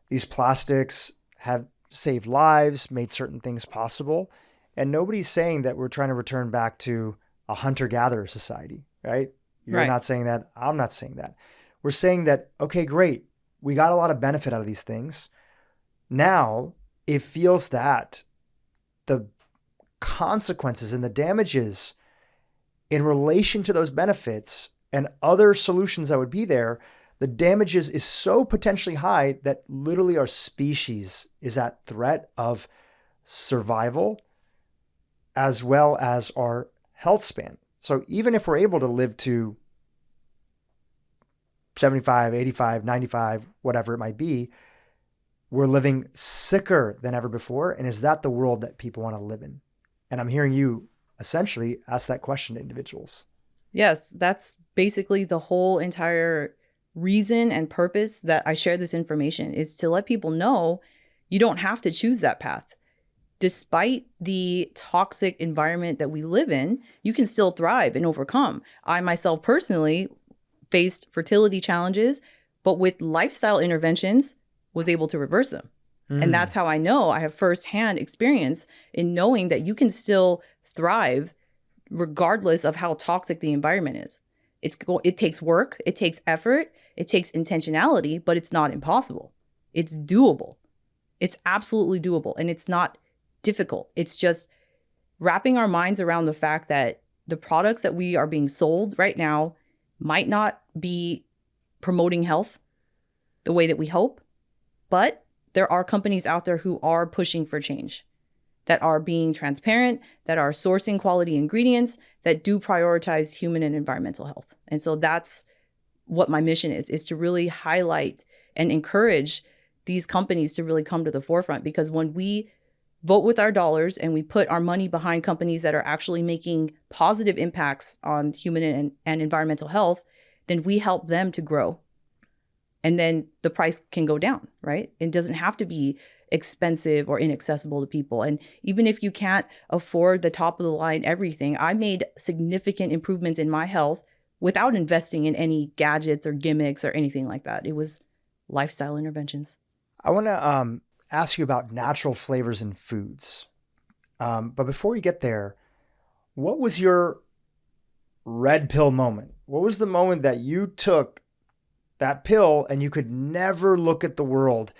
these plastics have saved lives, made certain things possible. And nobody's saying that we're trying to return back to a hunter-gatherer society, right? You're not saying that. I'm not saying that. We're saying that, okay, great. We got a lot of benefit out of these things. Now, it feels that the consequences and the damages in relation to those benefits and other solutions that would be there, the damages is so potentially high that literally our species is at threat of survival as well as our health span. So even if we're able to live to 75, 85, 95, whatever it might be, we're living sicker than ever before. And is that the world that people want to live in? And I'm hearing you essentially ask that question to individuals. Yes, that's basically the whole entire reason and purpose that I share this information, is to let people know you don't have to choose that path. Despite the toxic environment that we live in, you can still thrive and overcome. I myself personally faced fertility challenges, but with lifestyle interventions was able to reverse them. And that's how I know I have firsthand experience in knowing that you can still thrive regardless of how toxic the environment is. It takes work, it takes effort, it takes intentionality, but it's not impossible. It's doable. It's absolutely doable. And it's not difficult. It's just wrapping our minds around the fact that the products that we are being sold right now might not be promoting health the way that we hope, but there are companies out there who are pushing for change, that are being transparent, that are sourcing quality ingredients, that do prioritize human and environmental health. And so that's what my mission is to really highlight and encourage these companies to really come to the forefront. Because when we vote with our dollars and we put our money behind companies that are actually making positive impacts on human and environmental health, then we help them to grow. And then the price can go down, right? It doesn't have to be expensive or inaccessible to people. And even if you can't afford the top of the line everything, I made significant improvements in my health without investing in any gadgets or gimmicks or anything like that. It was lifestyle interventions. I want to ask you about natural flavors in foods. But before we get there, what was your red pill moment? What was the moment that you took that pill and you could never look at the world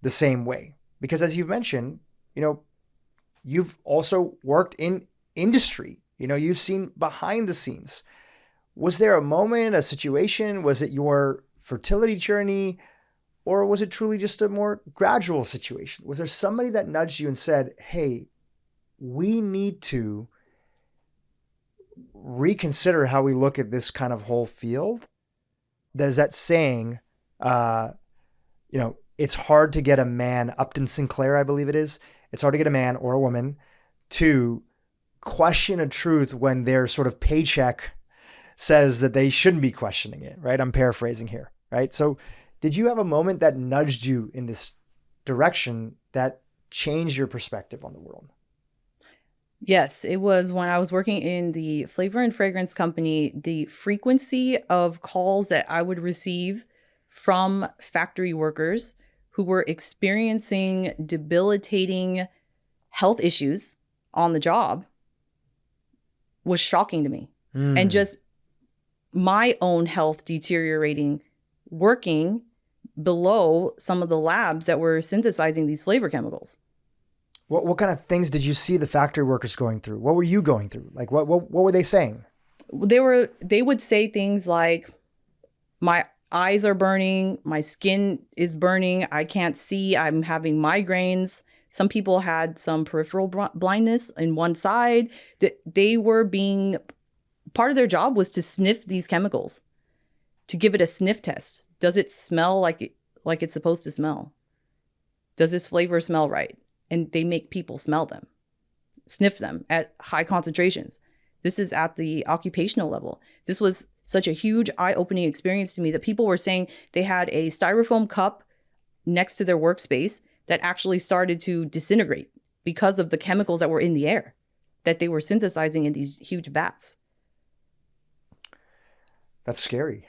the same way? Because as you've mentioned, you've also worked in industry, you've seen behind the scenes. Was there a moment, a situation? Was it your fertility journey? Or was it truly just a more gradual situation? Was there somebody that nudged you and said, hey, we need to reconsider how we look at this kind of whole field? There's that saying, it's hard to get a man, Upton Sinclair, I believe it is. It's hard to get a man or a woman to question a truth when their sort of paycheck says that they shouldn't be questioning it, right? I'm paraphrasing here, right? So did you have a moment that nudged you in this direction that changed your perspective on the world? Yes, it was when I was working in the flavor and fragrance company. The frequency of calls that I would receive from factory workers who were experiencing debilitating health issues on the job was shocking to me. And just my own health deteriorating, working below some of the labs that were synthesizing these flavor chemicals. What kind of things did you see the factory workers going through? What were you going through? Like what were they saying? They would say things like, my eyes are burning, my skin is burning, I can't see, I'm having migraines. Some people had some peripheral blindness in one side. They were being, part of their job was to sniff these chemicals, to give it a sniff test. Does it smell like it's supposed to smell? Does this flavor smell right? And they make people smell them, sniff them at high concentrations. This is at the occupational level. This was such a huge eye-opening experience to me that people were saying they had a styrofoam cup next to their workspace that actually started to disintegrate because of the chemicals that were in the air that they were synthesizing in these huge vats. That's scary.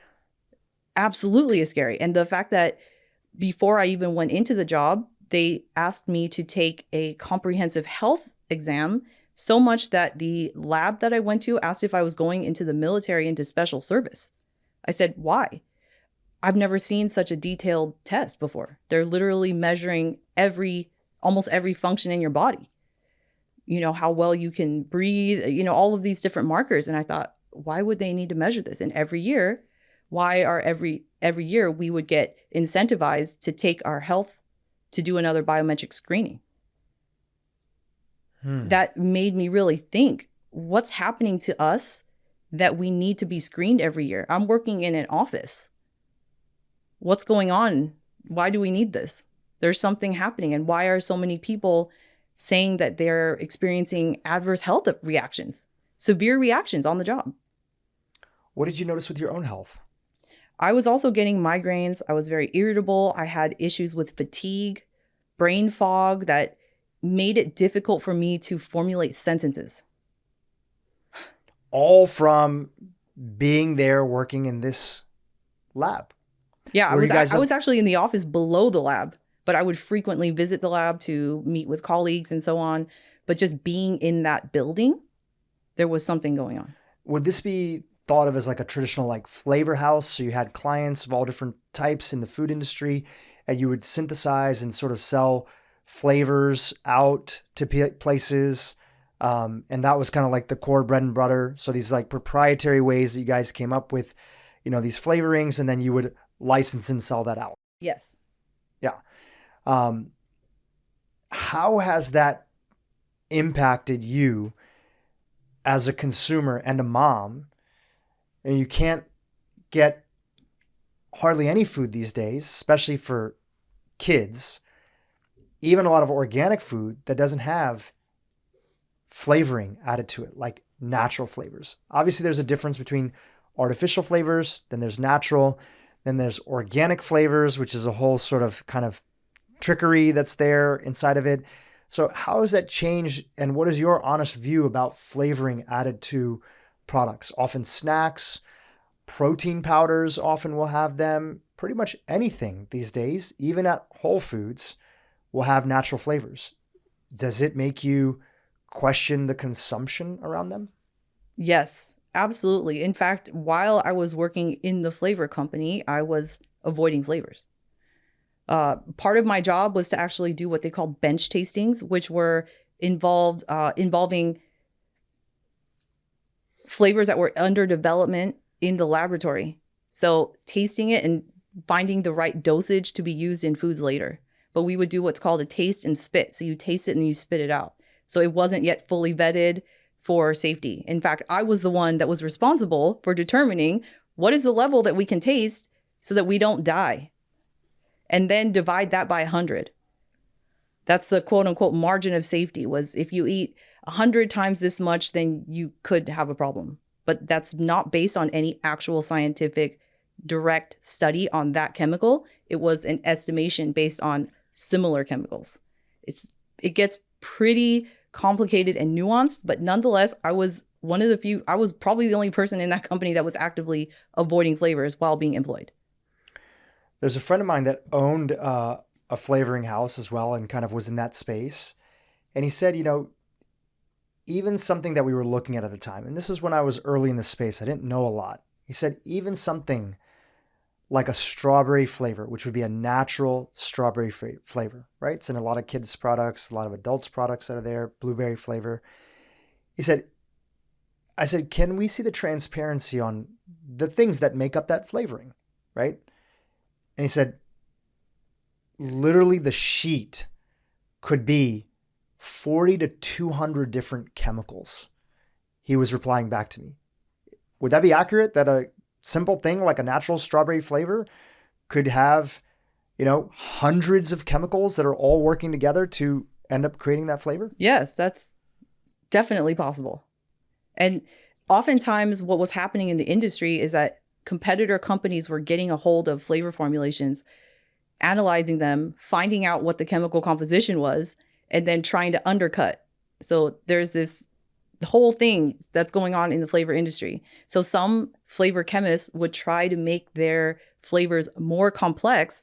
Absolutely is scary. And the fact that before I even went into the job, they asked me to take a comprehensive health exam, so much that the lab that I went to asked if I was going into the military into special service. I said, why? I've never seen such a detailed test before. They're literally measuring almost every function in your body. You know, how well you can breathe, all of these different markers. And I thought, why would they need to measure this? And every year, every year we would get incentivized to take our health to do another biometric screening. That made me really think, what's happening to us that we need to be screened every year? I'm working in an office. What's going on? Why do we need this? There's something happening. And why are so many people saying that they're experiencing adverse health reactions, severe reactions on the job? What did you notice with your own health? I was also getting migraines. I was very irritable. I had issues with fatigue, brain fog that made it difficult for me to formulate sentences. All from being there working in this lab. Yeah, I was actually in the office below the lab, but I would frequently visit the lab to meet with colleagues and so on. But just being in that building, there was something going on. Would this be thought of as like a traditional like flavor house? So you had clients of all different types in the food industry, and you would synthesize and sort of sell flavors out to places. And that was kind of like the core bread and butter. So these like proprietary ways that you guys came up with, these flavorings, and then you would license and sell that out. Yes. Yeah. How has that impacted you as a consumer and a mom? And you can't get hardly any food these days, especially for kids, even a lot of organic food that doesn't have flavoring added to it, like natural flavors. Obviously, there's a difference between artificial flavors, then there's natural, then there's organic flavors, which is a whole sort of kind of trickery that's there inside of it. So how has that changed, and what is your honest view about flavoring added to products? Often snacks, protein powders often will have them. Pretty much anything these days, even at Whole Foods, will have natural flavors. Does it make you question the consumption around them? Yes, absolutely. In fact, while I was working in the flavor company, I was avoiding flavors. Part of my job was to actually do what they called bench tastings, which were involving flavors that were under development in the laboratory. So tasting it and finding the right dosage to be used in foods later. But we would do what's called a taste and spit. So you taste it and you spit it out. So it wasn't yet fully vetted for safety. In fact, I was the one that was responsible for determining what is the level that we can taste so that we don't die. And then divide that by 100. That's the quote unquote margin of safety, was if you eat 100 times this much, then you could have a problem. But that's not based on any actual scientific direct study on that chemical. It was an estimation based on similar chemicals. It gets pretty complicated and nuanced, but nonetheless, I was probably the only person in that company that was actively avoiding flavors while being employed. There's a friend of mine that owned a flavoring house as well and kind of was in that space. And he said, even something that we were looking at the time, and this is when I was early in the space, I didn't know a lot. He said, even something like a strawberry flavor, which would be a natural strawberry flavor, right? It's in a lot of kids' products, a lot of adults' products that are there, blueberry flavor. I said, can we see the transparency on the things that make up that flavoring, right? And he said, literally the sheet could be 40 to 200 different chemicals. He was replying back to me. Would that be accurate, that a simple thing like a natural strawberry flavor could have, hundreds of chemicals that are all working together to end up creating that flavor? Yes, that's definitely possible. And oftentimes what was happening in the industry is that competitor companies were getting a hold of flavor formulations, analyzing them, finding out what the chemical composition was, and then trying to undercut. So there's this whole thing that's going on in the flavor industry. So some flavor chemists would try to make their flavors more complex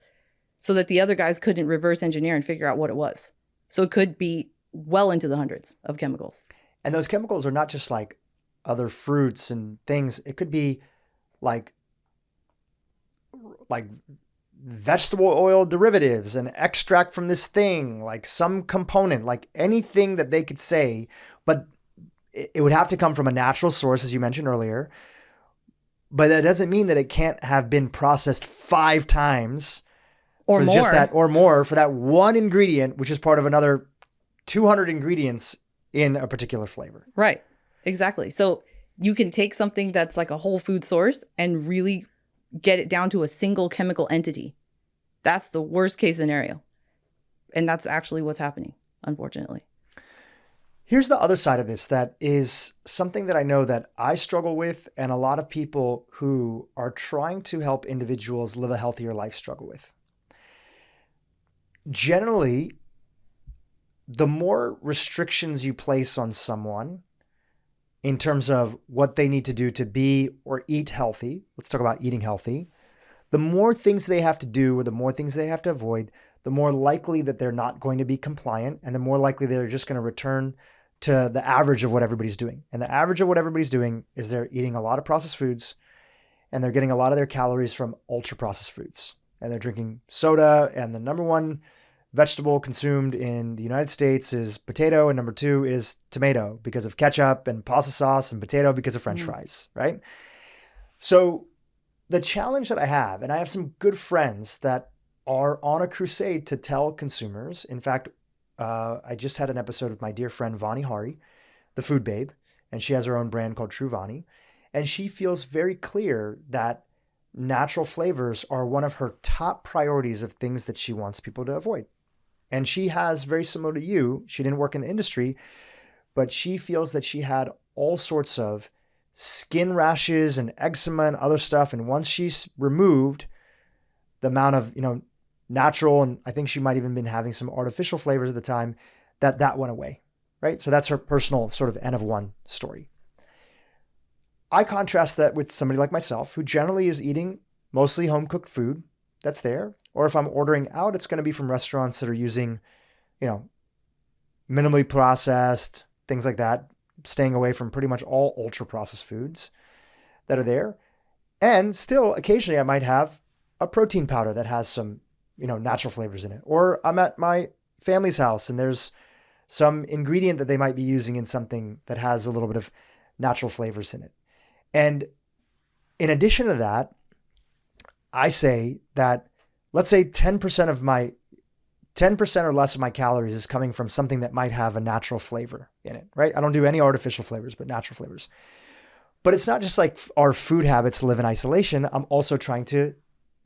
so that the other guys couldn't reverse engineer and figure out what it was. So it could be well into the hundreds of chemicals. And those chemicals are not just like other fruits and things. It could be like vegetable oil derivatives, an extract from this thing, like some component, like anything that they could say, but it would have to come from a natural source, as you mentioned earlier. But that doesn't mean that it can't have been processed 5 times or more. Just that, or more, for that one ingredient, which is part of another 200 ingredients in a particular flavor. Right. Exactly. So you can take something that's like a whole food source and really get it down to a single chemical entity. That's the worst case scenario. And that's actually what's happening, unfortunately. Here's the other side of this that is something that I know that I struggle with, and a lot of people who are trying to help individuals live a healthier life struggle with. Generally, the more restrictions you place on someone in terms of what they need to do to be or eat healthy, let's talk about eating healthy, the more things they have to do or the more things they have to avoid, the more likely that they're not going to be compliant, and the more likely they're just going to return to the average of what everybody's doing. And the average of what everybody's doing is they're eating a lot of processed foods, and they're getting a lot of their calories from ultra processed foods. And they're drinking soda, and the number one vegetable consumed in the United States is potato, and number 2 is tomato because of ketchup, and pasta sauce, and potato because of French fries, right? So the challenge that I have, and I have some good friends that are on a crusade to tell consumers. In fact, I just had an episode with my dear friend Vani Hari, the food babe, and she has her own brand called True Vani. And she feels very clear that natural flavors are one of her top priorities of things that she wants people to avoid. And she has, very similar to you, she didn't work in the industry, but she feels that she had all sorts of skin rashes and eczema and other stuff. And once she's removed the amount of, natural, and I think she might even been having some artificial flavors at the time, that went away, right? So that's her personal sort of N of 1 story. I contrast that with somebody like myself, who generally is eating mostly home-cooked food that's there. Or if I'm ordering out, it's going to be from restaurants that are using, minimally processed, things like that, staying away from pretty much all ultra-processed foods that are there. And still, occasionally I might have a protein powder that has some natural flavors in it. Or I'm at my family's house and there's some ingredient that they might be using in something that has a little bit of natural flavors in it. And In addition to that, I say that, let's say 10% of my 10% or less of my calories is coming from something that might have a natural flavor in it, right? I don't do any artificial flavors, but natural flavors. But it's not just like our food habits live in isolation. I'm also trying to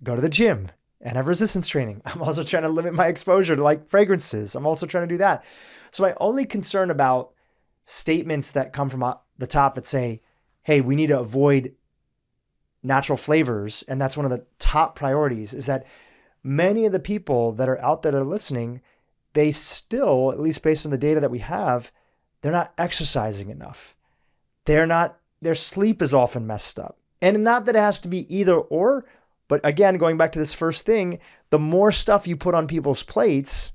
go to the gym and have resistance training. I'm also trying to limit my exposure to like fragrances. I'm also trying to do that. So my only concern about statements that come from the top that say, hey, we need to avoid natural flavors, and that's one of the top priorities, is that many of the people that are out there that are listening, they still, at least based on the data that we have, they're not exercising enough. Their sleep is often messed up. And not that it has to be either or, but again, going back to this first thing, the more stuff you put on people's plates,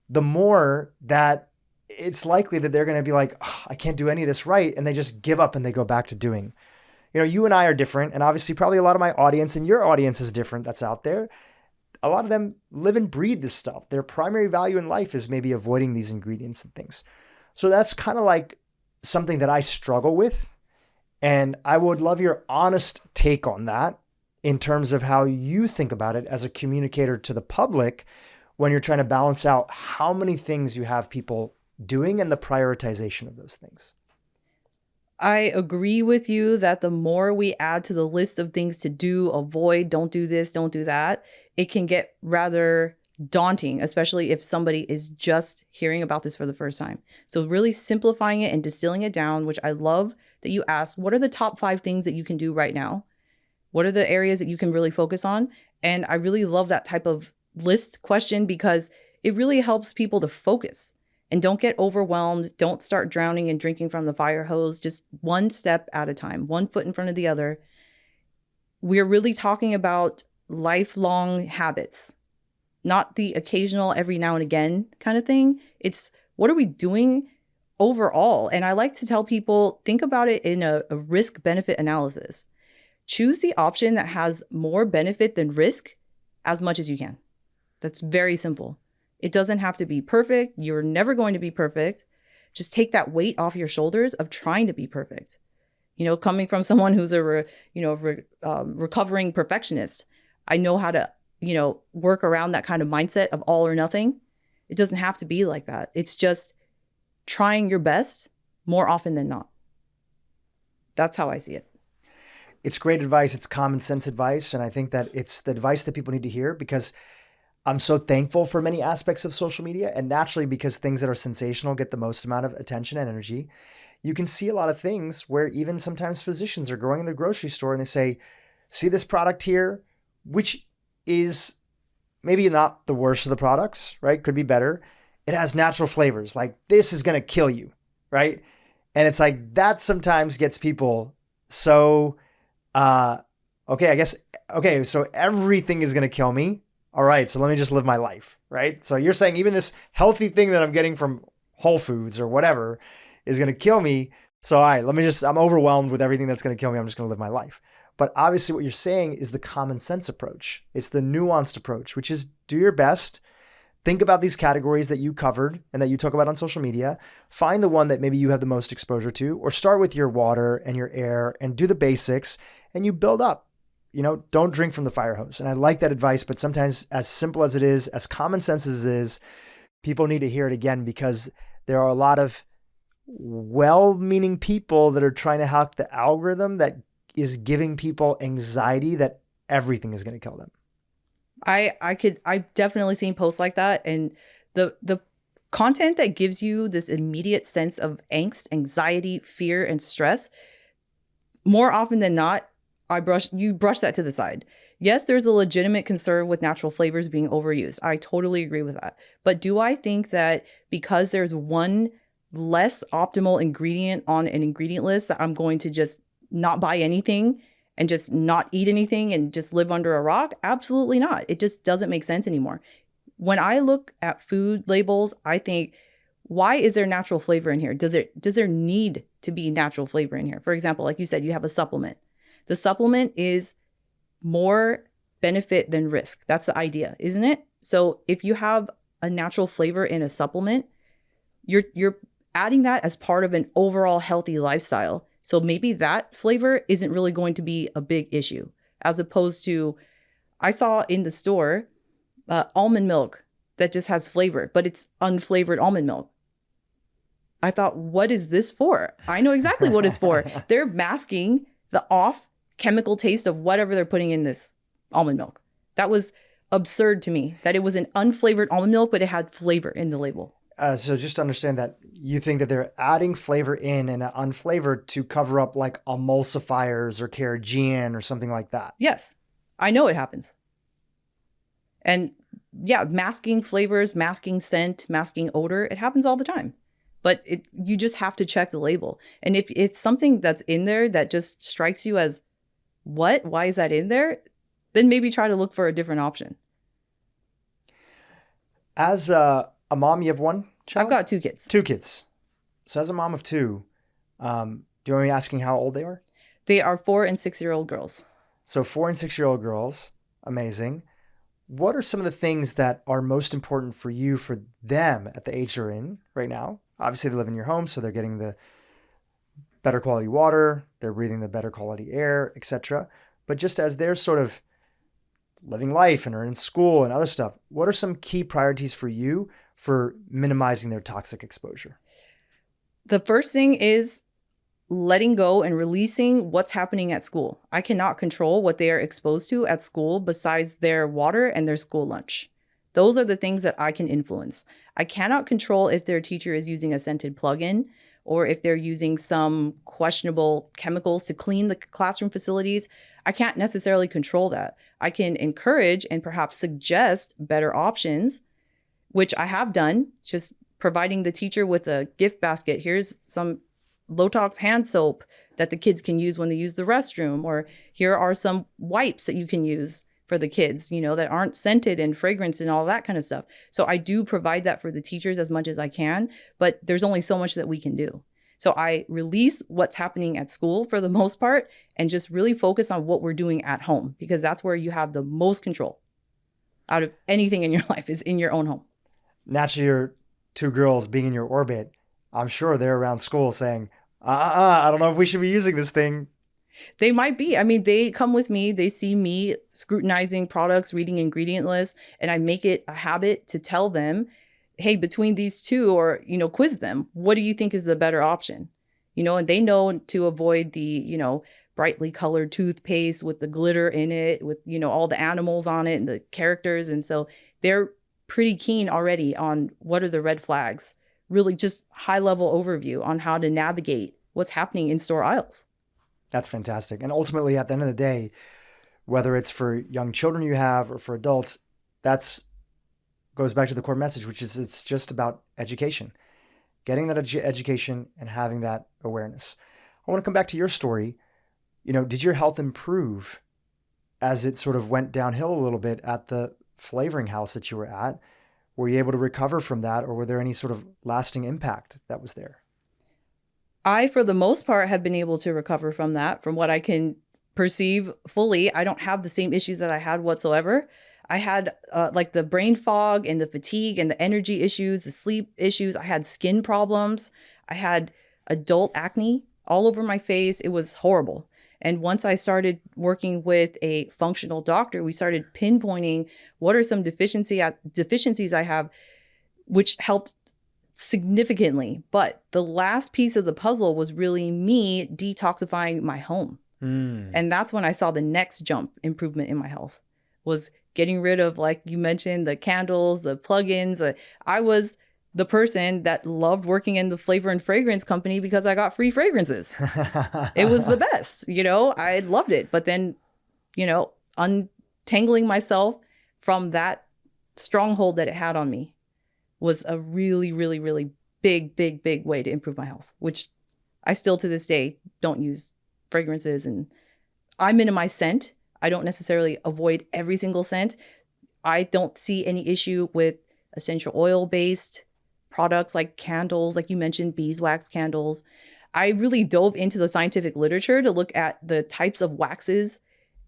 the more that it's likely that they're going to be like, oh, I can't do any of this right. And they just give up and they go back to doing. You and I are different. And obviously probably a lot of my audience and your audience is different that's out there. A lot of them live and breathe this stuff. Their primary value in life is maybe avoiding these ingredients and things. So that's kind of like something that I struggle with. And I would love your honest take on that in terms of how you think about it as a communicator to the public when you're trying to balance out how many things you have people doing and the prioritization of those things. I agree with you that the more we add to the list of things to do, avoid, don't do this, don't do that, it can get rather daunting, especially if somebody is just hearing about this for the first time. So really simplifying it and distilling it down, which I love that you asked, what are the top 5 things that you can do right now? What are the areas that you can really focus on? And I really love that type of list question because it really helps people to focus. And don't get overwhelmed. Don't start drowning and drinking from the fire hose. Just one step at a time, one foot in front of the other. We're really talking about lifelong habits, not the occasional every now and again kind of thing. It's what are we doing overall? And I like to tell people, think about it in a risk-benefit analysis. Choose the option that has more benefit than risk as much as you can. That's very simple. It doesn't have to be perfect. You're never going to be perfect. Just take that weight off your shoulders of trying to be perfect. Coming from someone who's a recovering perfectionist, I know how to, work around that kind of mindset of all or nothing. It doesn't have to be like that. It's just trying your best more often than not. That's how I see it. It's great advice. It's common sense advice. And I think that it's the advice that people need to hear because I'm so thankful for many aspects of social media, and naturally because things that are sensational get the most amount of attention and energy. You can see a lot of things where even sometimes physicians are going in the grocery store and they say, see this product here, which is maybe not the worst of the products, right? Could be better. It has natural flavors. Like this is going to kill you, right? And it's like that sometimes gets people so, okay, so everything is going to kill me. All right, so let me just live my life, right? So you're saying even this healthy thing that I'm getting from Whole Foods or whatever is going to kill me. So all right, I'm overwhelmed with everything that's going to kill me. I'm just going to live my life. But obviously what you're saying is the common sense approach. It's the nuanced approach, which is do your best. Think about these categories that you covered and that you talk about on social media. Find the one that maybe you have the most exposure to, or start with your water and your air and do the basics and you build up. Don't drink from the fire hose. And I like that advice, but sometimes as simple as it is, as common sense as it is, people need to hear it again because there are a lot of well-meaning people that are trying to hack the algorithm that is giving people anxiety that everything is going to kill them. I've definitely seen posts like that. And the content that gives you this immediate sense of angst, anxiety, fear, and stress, more often than not, you brush that to the side. Yes, there's a legitimate concern with natural flavors being overused. I totally agree with that. But do I think that because there's one less optimal ingredient on an ingredient list that I'm going to just not buy anything and just not eat anything and just live under a rock? Absolutely not. It just doesn't make sense anymore. When I look at food labels, I think, why is there natural flavor in here? Does there need to be natural flavor in here? For example, like you said, you have a supplement. The supplement is more benefit than risk. That's the idea, isn't it? So if you have a natural flavor in a supplement, you're adding that as part of an overall healthy lifestyle. So maybe that flavor isn't really going to be a big issue, as opposed to, I saw in the store almond milk that just has flavor, but it's unflavored almond milk. I thought, what is this for? I know exactly what it's for. They're masking the off chemical taste of whatever they're putting in this almond milk. That was absurd to me, that it was an unflavored almond milk, but it had flavor in the label. So just to understand that, you think that they're adding flavor in and unflavored to cover up like emulsifiers or Carrageenan or something like that. Yes, I know it happens. And yeah, masking flavors, masking scent, masking odor, it happens all the time. But you just have to check the label. And if it's something that's in there that just strikes you as, what? Why is that in there? Then maybe try to look for a different option. As a mom, you have one child? I've got 2 kids. 2 kids. So as a mom of 2, do you want me asking how old they are? They are 4 and 6-year-old girls. So 4 and 6-year-old girls. Amazing. What are some of the things that are most important for you, for them at the age they're in right now? Obviously, they live in your home, so they're getting the better quality water, they're breathing the better quality air, etc. But just as they're sort of living life and are in school and other stuff, what are some key priorities for you for minimizing their toxic exposure? The first thing is letting go and releasing what's happening at school. I cannot control what they are exposed to at school besides their water and their school lunch. Those are the things that I can influence. I cannot control if their teacher is using a scented plug-in or if they're using some questionable chemicals to clean the classroom facilities. I can't necessarily control that. I can encourage and perhaps suggest better options, which I have done, just providing the teacher with a gift basket. Here's some low-tox hand soap that the kids can use when they use the restroom, or here are some wipes that you can use for the kids, that aren't scented and fragrance and all that kind of stuff. So I do provide that for the teachers as much as I can, but there's only so much that we can do. So I release what's happening at school for the most part and just really focus on what we're doing at home, because that's where you have the most control out of anything in your life, is in your own home. Naturally, your 2 girls being in your orbit, I'm sure they're around school saying, I don't know if we should be using this thing. They might be. I mean, they come with me. They see me scrutinizing products, reading ingredient lists, and I make it a habit to tell them, hey, between these 2, or, quiz them, what do you think is the better option? And they know to avoid the, brightly colored toothpaste with the glitter in it, with, all the animals on it and the characters. And so they're pretty keen already on what are the red flags, really just high level overview on how to navigate what's happening in store aisles. That's fantastic. And ultimately, at the end of the day, whether it's for young children you have or for adults, that's goes back to the core message, which is it's just about education, getting that education and having that awareness. I want to come back to your story. Did your health improve as it sort of went downhill a little bit at the flavoring house that you were at? Were you able to recover from that, or were there any sort of lasting impact that was there? I, for the most part, have been able to recover from that. From what I can perceive fully, I don't have the same issues that I had whatsoever. I had like the brain fog and the fatigue and the energy issues, the sleep issues. I had skin problems. I had adult acne all over my face. It was horrible. And once I started working with a functional doctor, we started pinpointing what are some deficiencies I have, which helped significantly. But the last piece of the puzzle was really me detoxifying my home. And that's when I saw the next jump improvement in my health, was getting rid of, like you mentioned, the candles, the plugins. I was the person that loved working in the flavor and fragrance company because I got free fragrances. It was the best, I loved it. But then, untangling myself from that stronghold that it had on me was a really, really, really big way to improve my health, which I still to this day don't use fragrances, and I minimize scent. I don't necessarily avoid every single scent. I don't see any issue with essential oil based products like candles, like you mentioned, beeswax candles. I really dove into the scientific literature to look at the types of waxes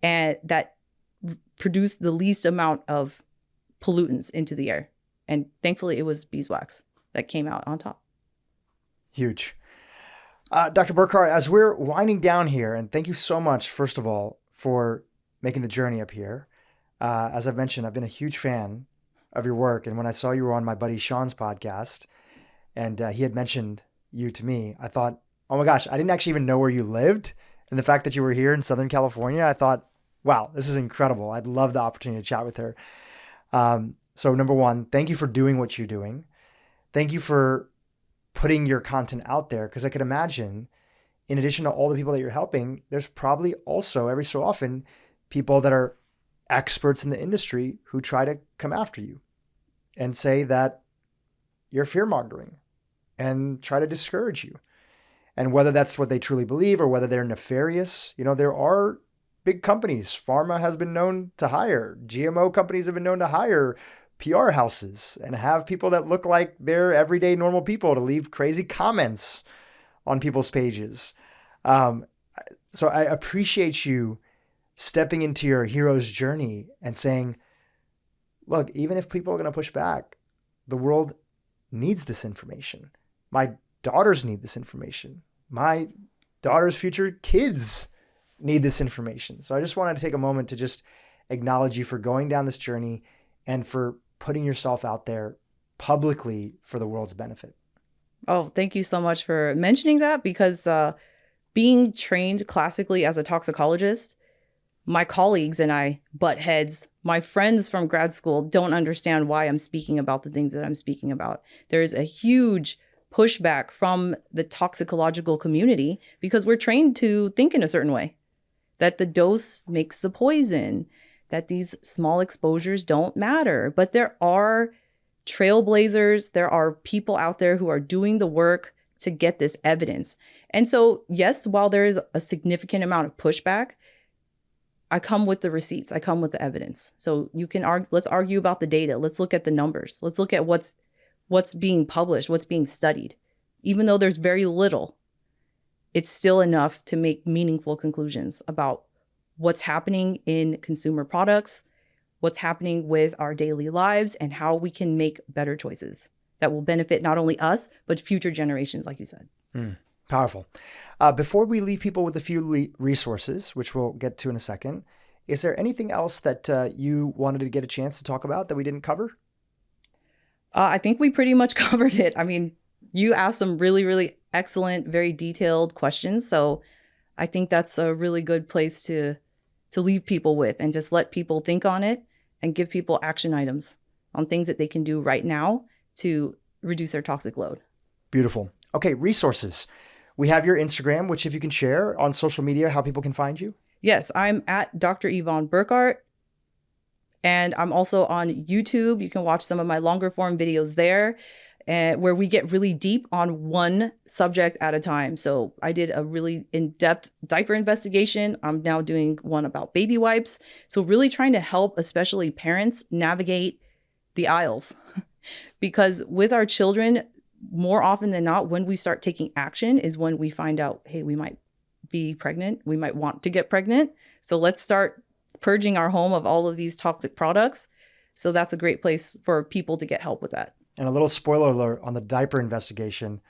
and that produce the least amount of pollutants into the air. And thankfully, it was beeswax that came out on top. Huge. Dr. Burkhart, as we're winding down here, and thank you so much, first of all, for making the journey up here. As I've mentioned, I've been a huge fan of your work. And when I saw you were on my buddy Sean's podcast and he had mentioned you to me, I thought, oh my gosh, I didn't actually even know where you lived. And the fact that you were here in Southern California, I thought, wow, this is incredible. I'd love the opportunity to chat with her. So number one, thank you for doing what you're doing. Thank you for putting your content out there, because I could imagine, in addition to all the people that you're helping, there's probably also every so often people that are experts in the industry who try to come after you and say that you're fear-mongering and try to discourage you. And whether that's what they truly believe or whether they're nefarious, there are big companies. Pharma has been known to hire. GMO companies have been known to hire PR houses and have people that look like they're everyday normal people to leave crazy comments on people's pages. So I appreciate you stepping into your hero's journey and saying, look, even if people are going to push back, the world needs this information. My daughters need this information. My daughter's future kids need this information. So I just wanted to take a moment to just acknowledge you for going down this journey and for putting yourself out there publicly for the world's benefit. Oh, thank you so much for mentioning that, because being trained classically as a toxicologist, my colleagues and I butt heads. My friends from grad school don't understand why I'm speaking about the things that I'm speaking about. There is a huge pushback from the toxicological community because we're trained to think in a certain way, that the dose makes the poison, that these small exposures don't matter. But there are trailblazers, there are people out there who are doing the work to get this evidence. And so, yes, while there is a significant amount of pushback, I come with the receipts, I come with the evidence. So you can let's argue about the data. Let's look at the numbers. Let's look at what's being published, what's being studied. Even though there's very little, it's still enough to make meaningful conclusions about what's happening in consumer products, what's happening with our daily lives, and how we can make better choices that will benefit not only us, but future generations, like you said. Powerful. Before we leave people with a few resources, which we'll get to in a second, is there anything else that you wanted to get a chance to talk about that we didn't cover? I think we pretty much covered it. I mean, you asked some really, really excellent, very detailed questions. So I think that's a really good place to leave people with, and just let people think on it and give people action items on things that they can do right now to reduce their toxic load. Beautiful. Okay, resources. We have your Instagram, which if you can share on social media, how people can find you. Yes, I'm at Dr. Yvonne Burkart. And I'm also on YouTube. You can watch some of my longer form videos there, where we get really deep on one subject at a time. So I did a really in-depth diaper investigation. I'm now doing one about baby wipes. So really trying to help, especially parents, navigate the aisles. Because with our children, more often than not, when we start taking action is when we find out, hey, we might be pregnant. We might want to get pregnant. So let's start purging our home of all of these toxic products. So that's a great place for people to get help with that. And a little spoiler alert on the diaper investigation.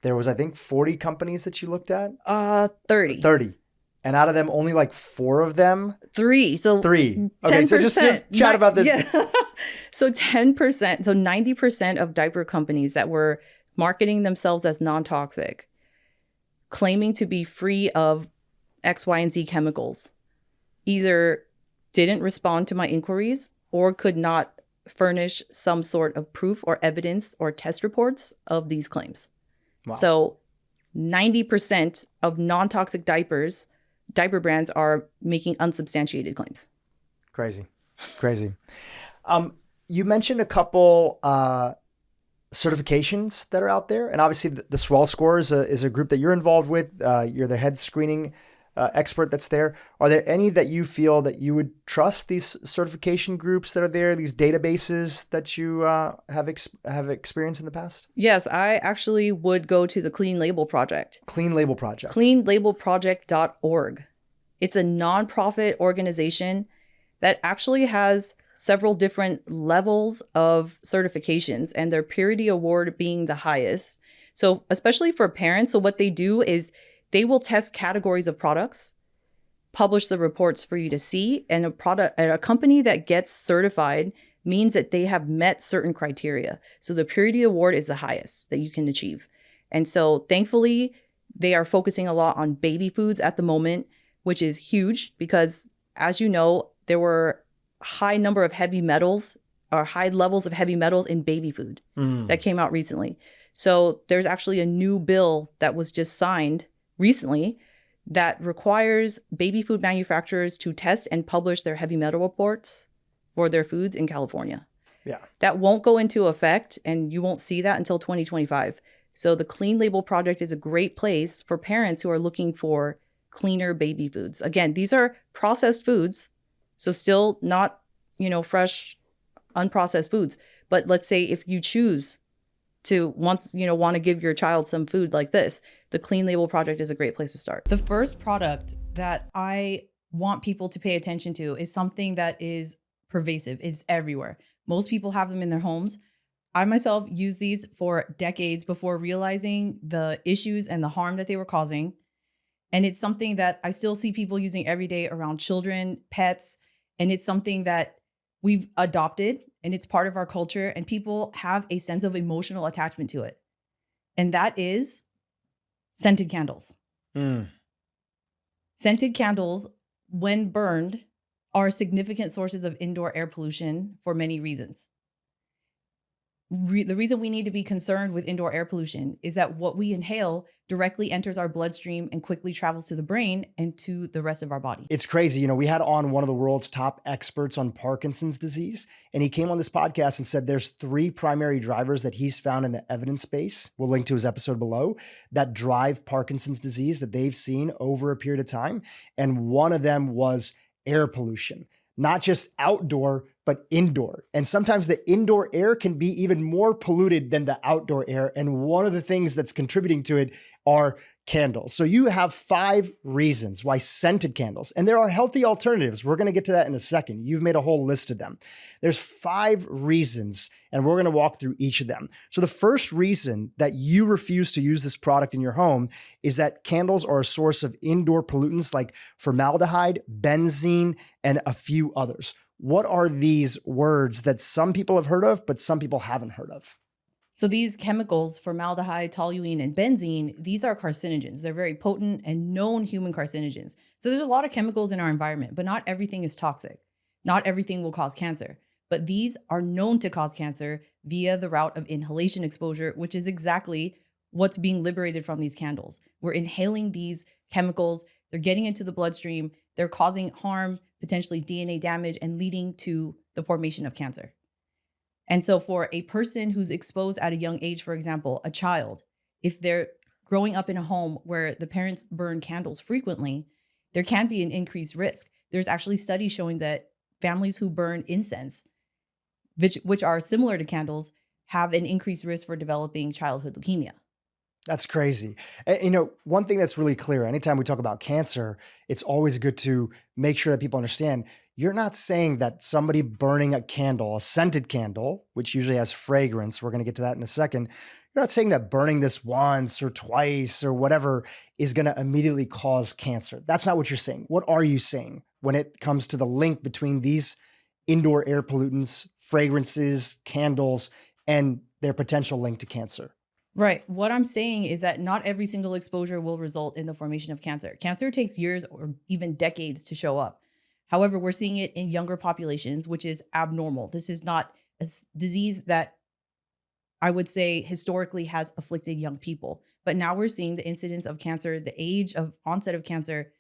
There was, I think, 40 companies that you looked at? 30. 30. And out of them, only like 4 of them? 3. So 3. Okay, so just chat about this. Yeah. So 10%, so 90% of diaper companies that were marketing themselves as non-toxic, claiming to be free of X, Y, and Z chemicals, either didn't respond to my inquiries or could not furnish some sort of proof or evidence or test reports of these claims. Wow. So 90% of non-toxic diaper brands are making unsubstantiated claims. Crazy. You mentioned a couple certifications that are out there, and obviously the Swell Score is a group that you're involved with. You're the head screening expert that's there. Are there any that you feel that you would trust, these certification groups that are there, these databases that you have experienced in the past? Yes, I actually would go to the Clean Label Project. Clean Label Project. Cleanlabelproject.org. It's a nonprofit organization that actually has several different levels of certifications, and their Purity Award being the highest. So especially for parents, so what they do is they will test categories of products, publish the reports for you to see, and a company that gets certified means that they have met certain criteria. So the purity award is the highest that you can achieve. And so thankfully, they are focusing a lot on baby foods at the moment, which is huge because, as you know, there were high number of heavy metals or high levels of heavy metals in baby food that came out recently. So there's actually a new bill that was just signed recently that requires baby food manufacturers to test and publish their heavy metal reports for their foods in California. Yeah. That won't go into effect, and you won't see that until 2025. So the Clean Label Project is a great place for parents who are looking for cleaner baby foods. Again, these are processed foods, so still not, fresh, unprocessed foods. But let's say if you choose to want to give your child some food like this, the Clean Label Project is a great place to start. The first product that I want people to pay attention to is something that is pervasive. It's everywhere. Most people have them in their homes. I myself used these for decades before realizing the issues and the harm that they were causing. And it's something that I still see people using every day around children, pets, and it's something that we've adopted and it's part of our culture, and people have a sense of emotional attachment to it. And that is scented candles. Scented candles, when burned, are significant sources of indoor air pollution for many reasons. The reason we need to be concerned with indoor air pollution is that what we inhale directly enters our bloodstream and quickly travels to the brain and to the rest of our body. It's crazy. We had on one of the world's top experts on Parkinson's disease, and he came on this podcast and said there's 3 primary drivers that he's found in the evidence base. We'll link to his episode below that drive Parkinson's disease that they've seen over a period of time. And one of them was air pollution, not just outdoor, but indoor. And sometimes the indoor air can be even more polluted than the outdoor air. And one of the things that's contributing to it are candles. So you have 5 reasons why scented candles, and there are healthy alternatives. We're going to get to that in a second. You've made a whole list of them. There's 5 reasons, and we're going to walk through each of them. So the first reason that you refuse to use this product in your home is that candles are a source of indoor pollutants like formaldehyde, benzene, and a few others. What are these words that some people have heard of, but some people haven't heard of? So these chemicals, formaldehyde, toluene, and benzene, these are carcinogens. They're very potent and known human carcinogens. So there's a lot of chemicals in our environment, but not everything is toxic. Not everything will cause cancer. But these are known to cause cancer via the route of inhalation exposure, which is exactly what's being liberated from these candles. We're inhaling these chemicals. They're getting into the bloodstream. They're causing harm, potentially DNA damage, and leading to the formation of cancer. And so for a person who's exposed at a young age, for example, a child, if they're growing up in a home where the parents burn candles frequently, there can be an increased risk. There's actually studies showing that families who burn incense, which are similar to candles, have an increased risk for developing childhood leukemia. That's crazy. And, one thing that's really clear, anytime we talk about cancer, it's always good to make sure that people understand you're not saying that somebody burning a candle, a scented candle, which usually has fragrance, we're going to get to that in a second. You're not saying that burning this once or twice or whatever is going to immediately cause cancer. That's not what you're saying. What are you saying when it comes to the link between these indoor air pollutants, fragrances, candles, and their potential link to cancer? Right. What I'm saying is that not every single exposure will result in the formation of cancer. Cancer takes years or even decades to show up. However, we're seeing it in younger populations, which is abnormal. This is not a disease that I would say historically has afflicted young people. But now we're seeing the incidence of cancer, the age of onset of cancer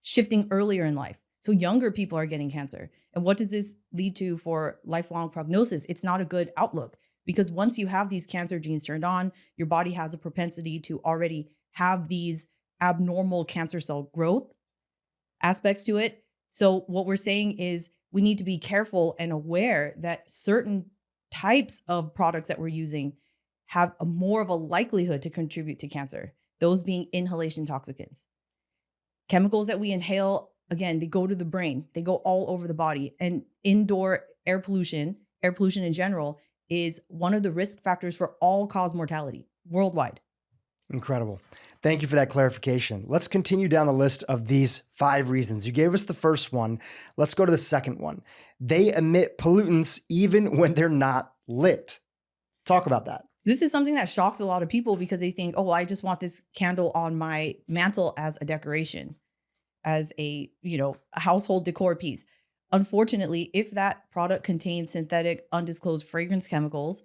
shifting earlier in life. So younger people are getting cancer. And what does this lead to for lifelong prognosis? It's not a good outlook. Because once you have these cancer genes turned on, your body has a propensity to already have these abnormal cancer cell growth aspects to it. So what we're saying is we need to be careful and aware that certain types of products that we're using have more of a likelihood to contribute to cancer, those being inhalation toxicants. Chemicals that we inhale, again, they go to the brain, they go all over the body. And indoor air pollution in general, is one of the risk factors for all-cause mortality worldwide. Incredible. Thank you for that clarification. Let's continue down the list of these 5 reasons. You gave us the first one. Let's go to the second one. They emit pollutants even when they're not lit. Talk about that. This is something that shocks a lot of people because they think, oh, I just want this candle on my mantle as a decoration, as a, a household decor piece. Unfortunately, if that product contains synthetic undisclosed fragrance chemicals,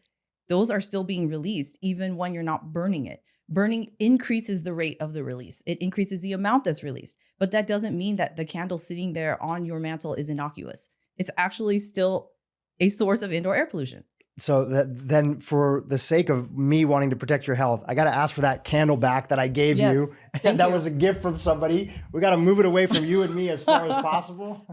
those are still being released even when you're not burning it. Burning increases the rate of the release. It increases the amount that's released, but that doesn't mean that the candle sitting there on your mantle is innocuous. It's actually still a source of indoor air pollution. So then for the sake of me wanting to protect your health, I got to ask for that candle back that I gave you. And that was a gift from somebody. We got to move it away from you and me as far as possible.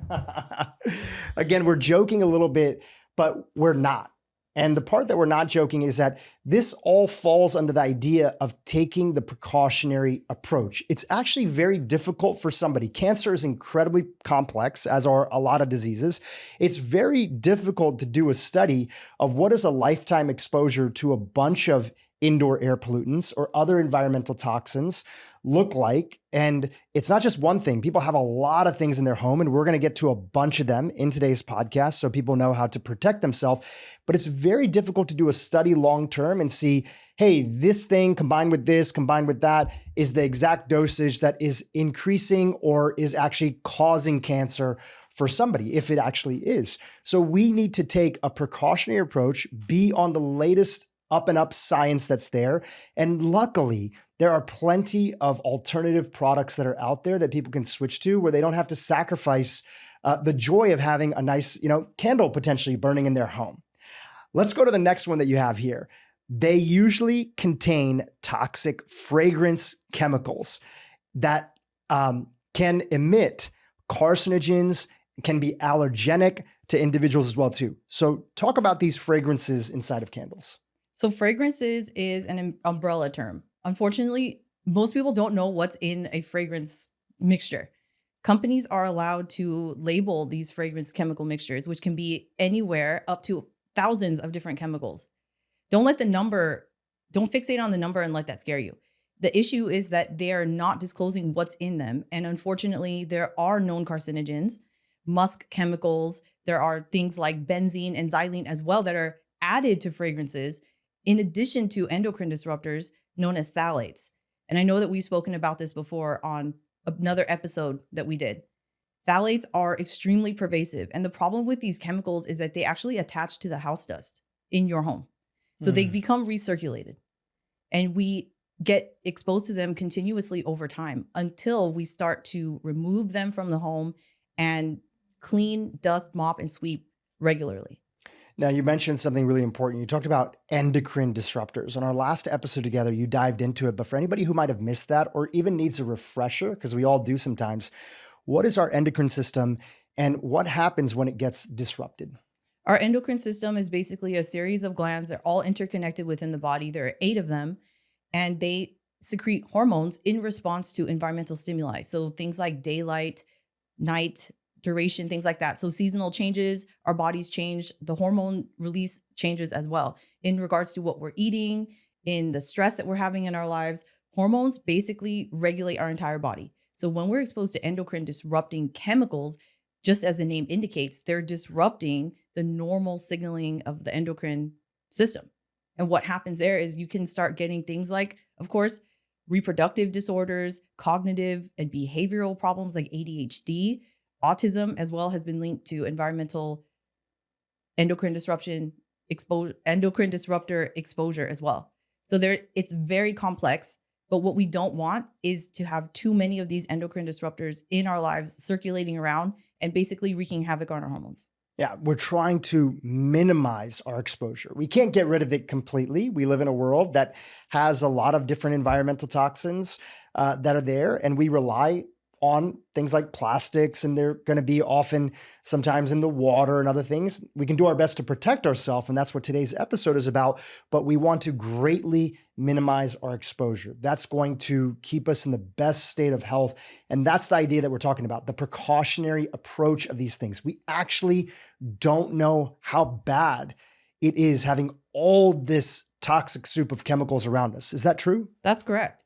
Again, we're joking a little bit, but we're not. And the part that we're not joking is that this all falls under the idea of taking the precautionary approach. It's actually very difficult for somebody. Cancer is incredibly complex, as are a lot of diseases. It's very difficult to do a study of what is a lifetime exposure to a bunch of indoor air pollutants or other environmental toxins look like. And it's not just one thing. People have a lot of things in their home, and we're going to get to a bunch of them in today's podcast so people know how to protect themselves. But it's very difficult to do a study long-term and see, hey, this thing combined with this, combined with that is the exact dosage that is increasing or is actually causing cancer for somebody, if it actually is. So we need to take a precautionary approach, be on the latest up and up science that's there. And luckily, there are plenty of alternative products that are out there that people can switch to where they don't have to sacrifice the joy of having a nice, candle potentially burning in their home. Let's go to the next one that you have here. They usually contain toxic fragrance chemicals that can emit carcinogens, can be allergenic to individuals as well too. So talk about these fragrances inside of candles. So fragrances is an umbrella term. Unfortunately, most people don't know what's in a fragrance mixture. Companies are allowed to label these fragrance chemical mixtures, which can be anywhere up to thousands of different chemicals. Don't fixate on the number and let that scare you. The issue is that they are not disclosing what's in them. And unfortunately, there are known carcinogens, musk chemicals. There are things like benzene and xylene as well that are added to fragrances, in addition to endocrine disruptors known as phthalates. And I know that we've spoken about this before on another episode that we did. Phthalates are extremely pervasive. And the problem with these chemicals is that they actually attach to the house dust in your home. So they become recirculated. And we get exposed to them continuously over time until we start to remove them from the home and clean, dust, mop, and sweep regularly. Now, you mentioned something really important. You talked about endocrine disruptors. On our last episode together, you dived into it. But for anybody who might have missed that or even needs a refresher, because we all do sometimes, what is our endocrine system and what happens when it gets disrupted? Our endocrine system is basically a series of glands. They're all interconnected within the body. There are 8 of them, and they secrete hormones in response to environmental stimuli. So things like daylight, night, duration, things like that. So seasonal changes, our bodies change, the hormone release changes as well. In regards to what we're eating, in the stress that we're having in our lives, hormones basically regulate our entire body. So when we're exposed to endocrine disrupting chemicals, just as the name indicates, they're disrupting the normal signaling of the endocrine system. And what happens there is you can start getting things like, of course, reproductive disorders, cognitive and behavioral problems like ADHD. Autism as well has been linked to environmental endocrine disruptor exposure as well. So it's very complex, but what we don't want is to have too many of these endocrine disruptors in our lives circulating around and basically wreaking havoc on our hormones. Yeah, we're trying to minimize our exposure. We can't get rid of it completely. We live in a world that has a lot of different environmental toxins that are there, and we rely on things like plastics, and they're going to be often sometimes in the water and other things. We can do our best to protect ourselves, and that's what today's episode is about, but we want to greatly minimize our exposure. That's going to keep us in the best state of health, and that's the idea that we're talking about, the precautionary approach of these things. We actually don't know how bad it is having all this toxic soup of chemicals around us. Is that true? That's correct.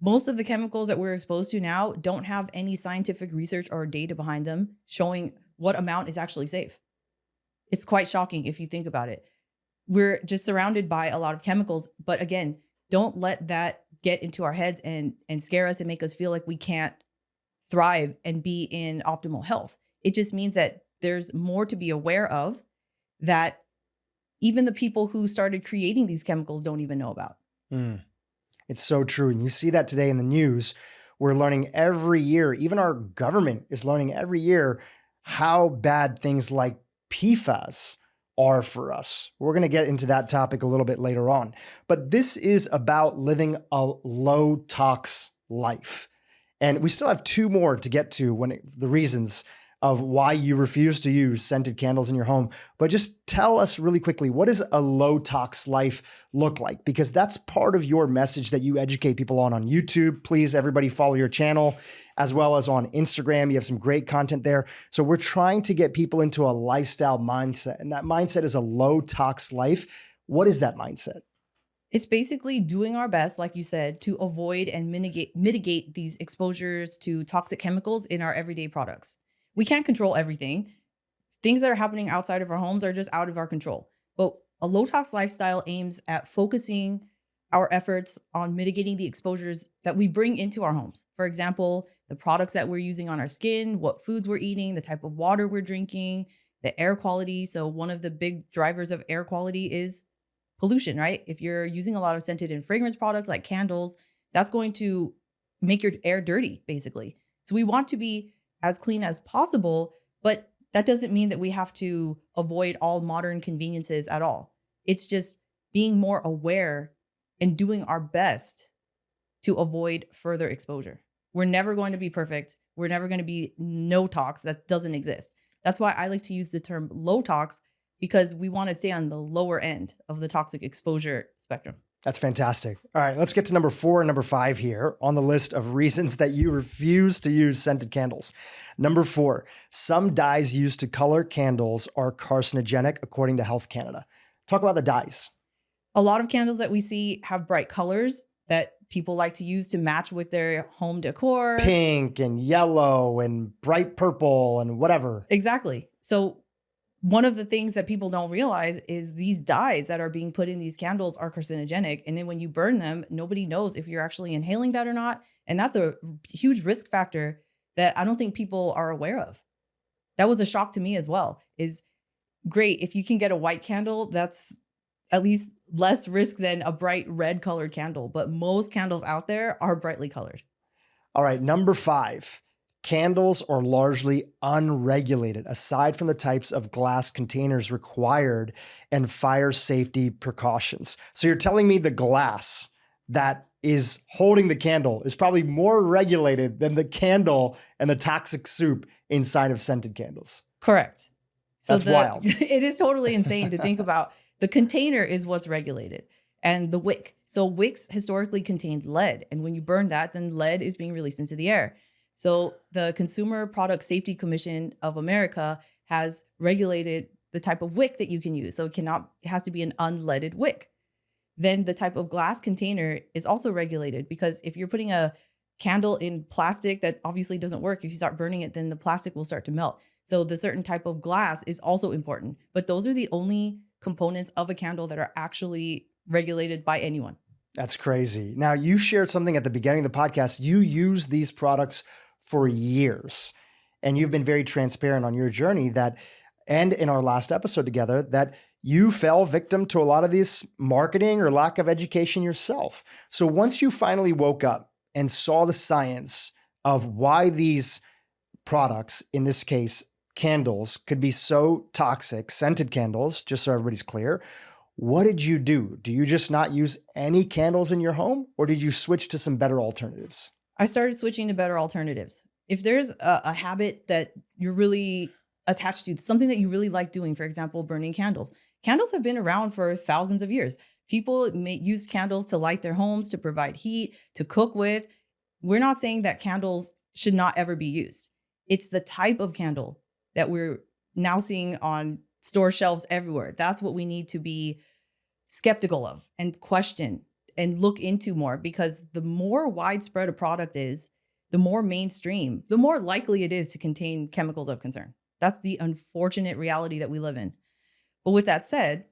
Most of the chemicals that we're exposed to now don't have any scientific research or data behind them showing what amount is actually safe. It's quite shocking if you think about it. We're just surrounded by a lot of chemicals, but again, don't let that get into our heads and scare us and make us feel like we can't thrive and be in optimal health. It just means that there's more to be aware of that even the people who started creating these chemicals don't even know about. It's so true. And you see that today in the news. We're learning every year, even our government is learning every year how bad things like PFAS are for us. We're going to get into that topic a little bit later on. But this is about living a low-tox life. And we still have two more to get to the reasons of why you refuse to use scented candles in your home. But just tell us really quickly, what does a low-tox life look like? Because that's part of your message that you educate people on YouTube. Please, everybody follow your channel, as well as on Instagram. You have some great content there. So we're trying to get people into a lifestyle mindset. And that mindset is a low-tox life. What is that mindset? It's basically doing our best, like you said, to avoid and mitigate these exposures to toxic chemicals in our everyday products. We can't control everything. Things that are happening outside of our homes are just out of our control. But a low-tox lifestyle aims at focusing our efforts on mitigating the exposures that we bring into our homes. For example, the products that we're using on our skin, what foods we're eating, the type of water we're drinking, the air quality. So one of the big drivers of air quality is pollution, right? If you're using a lot of scented and fragrance products like candles, that's going to make your air dirty, basically. So we want to be as clean as possible, but that doesn't mean that we have to avoid all modern conveniences at all. It's just being more aware and doing our best to avoid further exposure. We're never going to be perfect. We're never going to be no tox. That doesn't exist. That's why I like to use the term low tox, because we want to stay on the lower end of the toxic exposure spectrum. That's fantastic. All right, let's get to number 4 and number 5 here on the list of reasons that you refuse to use scented candles. Number 4, some dyes used to color candles are carcinogenic, according to Health Canada. Talk about the dyes. A lot of candles that we see have bright colors that people like to use to match with their home decor. Pink and yellow and bright purple and whatever. Exactly. So one of the things that people don't realize is these dyes that are being put in these candles are carcinogenic. And then when you burn them, nobody knows if you're actually inhaling that or not. And that's a huge risk factor that I don't think people are aware of. That was a shock to me as well. Is great. If you can get a white candle, that's at least less risk than a bright red colored candle. But most candles out there are brightly colored. All right, number 5. Candles are largely unregulated, aside from the types of glass containers required and fire safety precautions. So you're telling me the glass that is holding the candle is probably more regulated than the candle and the toxic soup inside of scented candles. Correct. So that's wild. It is totally insane to think about. The container is what's regulated, and the wick. So wicks historically contained lead. And when you burn that, then lead is being released into the air. So the Consumer Product Safety Commission of America has regulated the type of wick that you can use. So it has to be an unleaded wick. Then the type of glass container is also regulated, because if you're putting a candle in plastic, that obviously doesn't work. If you start burning it, then the plastic will start to melt. So the certain type of glass is also important. But those are the only components of a candle that are actually regulated by anyone. That's crazy. Now, you shared something at the beginning of the podcast. You use these products for years, and you've been very transparent on your journey that, and in our last episode together, that you fell victim to a lot of this marketing or lack of education yourself. So once you finally woke up and saw the science of why these products, in this case, candles, could be so toxic, scented candles, just so everybody's clear, what did you do? Do you just not use any candles in your home, or did you switch to some better alternatives? I started switching to better alternatives. If there's a habit that you're really attached to, something that you really like doing, for example, burning candles. Candles have been around for thousands of years. People may use candles to light their homes, to provide heat, to cook with. We're not saying that candles should not ever be used. It's the type of candle that we're now seeing on store shelves everywhere. That's what we need to be skeptical of and question and look into more, because the more widespread a product is, the more mainstream, the more likely it is to contain chemicals of concern. That's the unfortunate reality that we live in. But with that said,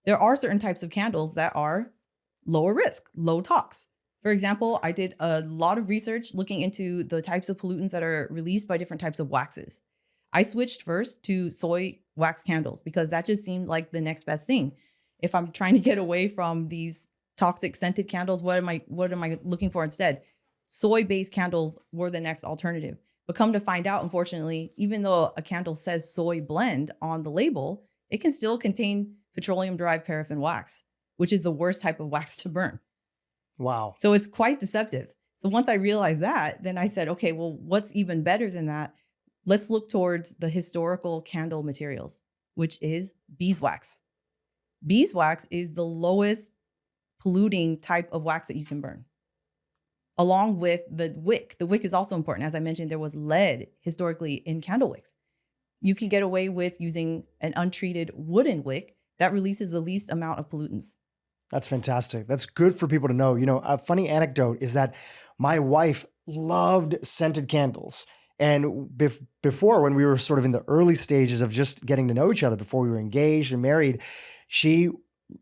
there are certain types of candles that are lower risk, low tox. For example, I did a lot of research looking into the types of pollutants that are released by different types of waxes. I switched first to soy wax candles because that just seemed like the next best thing. If I'm trying to get away from these toxic scented candles, what am I looking for instead? Soy-based candles were the next alternative. But come to find out, unfortunately, even though a candle says soy blend on the label, it can still contain petroleum-derived paraffin wax, which is the worst type of wax to burn. Wow. So it's quite deceptive. So once I realized that, then I said, okay, well, what's even better than that? Let's look towards the historical candle materials, which is beeswax. Beeswax is the lowest polluting type of wax that you can burn, along with the wick. The wick is also important. As I mentioned, there was lead historically in candle wicks. You can get away with using an untreated wooden wick that releases the least amount of pollutants. That's fantastic. That's good for people to know. You know, a funny anecdote is that my wife loved scented candles. And before, when we were sort of in the early stages of just getting to know each other, before we were engaged and married, she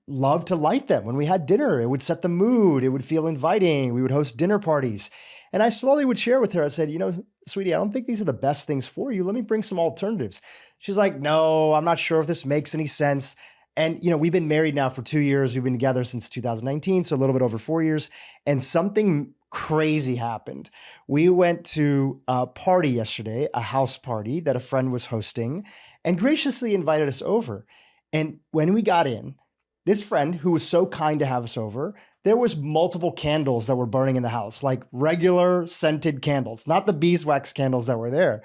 loved to light them. When we had dinner, it would set the mood. It would feel inviting. We would host dinner parties. And I slowly would share with her, I said, you know, sweetie, I don't think these are the best things for you. Let me bring some alternatives. She's like, no, I'm not sure if this makes any sense. And, you know, we've been married now for 2 years. We've been together since 2019, so a little bit over 4 years. And something crazy happened. We went to a party yesterday, a house party that a friend was hosting, and graciously invited us over. And when we got in, this friend, who was so kind to have us over, there was multiple candles that were burning in the house, like regular scented candles, not the beeswax candles that were there.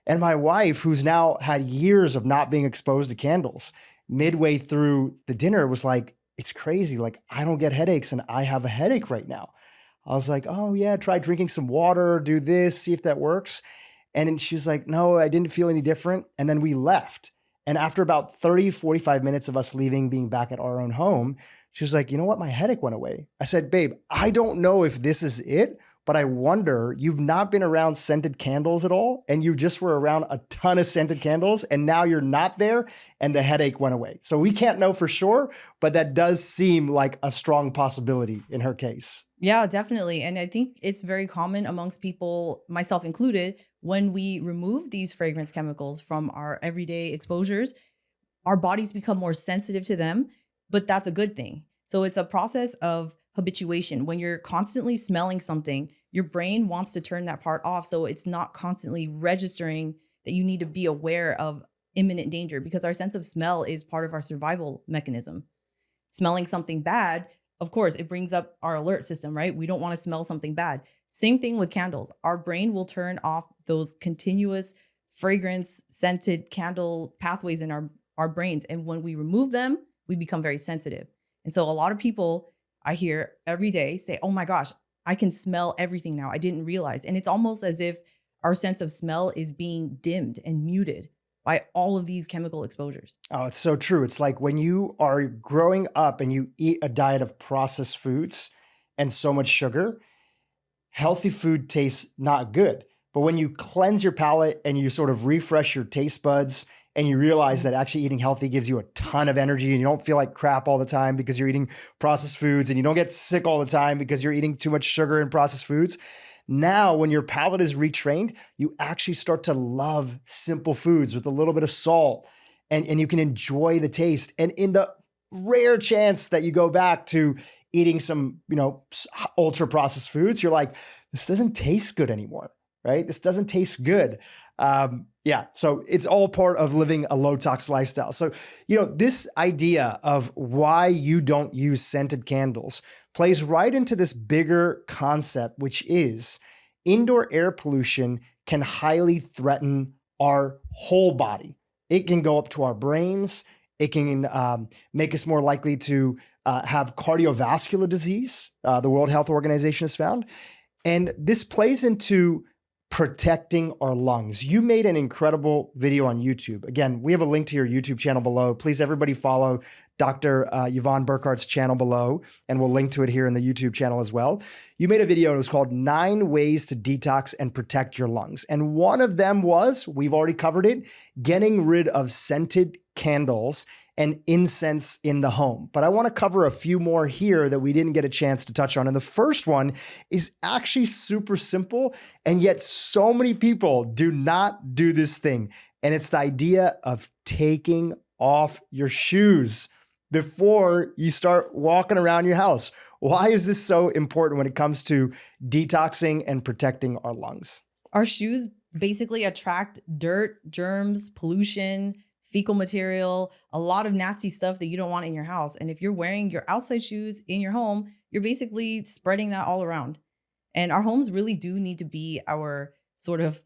And my wife, who's now had years of not being exposed to candles, midway through the dinner was like, it's crazy. Like, I don't get headaches and I have a headache right now. I was like, oh yeah, try drinking some water, do this, see if that works. And then she was like, no, I didn't feel any different. And then we left. And after about 30, 45 minutes of us leaving, being back at our own home, she was like, you know what? My headache went away. I said, babe, I don't know if this is it, but I wonder, you've not been around scented candles at all, and you just were around a ton of scented candles, and now you're not there, and the headache went away. So we can't know for sure, but that does seem like a strong possibility in her case. Yeah, definitely. And I think it's very common amongst people, myself included, when we remove these fragrance chemicals from our everyday exposures, our bodies become more sensitive to them, but that's a good thing. So it's a process of habituation. When you're constantly smelling something, your brain wants to turn that part off. So it's not constantly registering that you need to be aware of imminent danger, because our sense of smell is part of our survival mechanism. Smelling something bad, of course, it brings up our alert system, right? We don't want to smell something bad. Same thing with candles. Our brain will turn off those continuous fragrance scented candle pathways in our brains. And when we remove them, we become very sensitive. And so a lot of people I hear every day say, oh my gosh, I can smell everything now. I didn't realize. And it's almost as if our sense of smell is being dimmed and muted by all of these chemical exposures. Oh, it's so true. It's like when you are growing up and you eat a diet of processed foods and so much sugar, healthy food tastes not good. But when you cleanse your palate and you sort of refresh your taste buds and you realize that actually eating healthy gives you a ton of energy and you don't feel like crap all the time because you're eating processed foods, and you don't get sick all the time because you're eating too much sugar and processed foods. Now, when your palate is retrained, you actually start to love simple foods with a little bit of salt, and you can enjoy the taste. And in the rare chance that you go back to eating some, ultra processed foods, you're like, this doesn't taste good anymore, right? This doesn't taste good. So it's all part of living a low tox lifestyle. So, this idea of why you don't use scented candles plays right into this bigger concept, which is indoor air pollution can highly threaten our whole body. It can go up to our brains. It can make us more likely to have cardiovascular disease, the World Health Organization has found. And this plays into protecting our lungs. You made an incredible video on YouTube. Again, we have a link to your YouTube channel below. Please, everybody follow Dr. Yvonne Burkart's channel below, and we'll link to it here in the YouTube channel as well. You made a video and it was called 9 Ways to Detox and Protect Your Lungs. And one of them was, we've already covered it, getting rid of scented candles and incense in the home. But I want to cover a few more here that we didn't get a chance to touch on. And the first one is actually super simple, and yet so many people do not do this thing. And it's the idea of taking off your shoes before you start walking around your house. Why is this so important when it comes to detoxing and protecting our lungs? Our shoes basically attract dirt, germs, pollution, fecal material, a lot of nasty stuff that you don't want in your house. And if you're wearing your outside shoes in your home, you're basically spreading that all around. And our homes really do need to be our sort of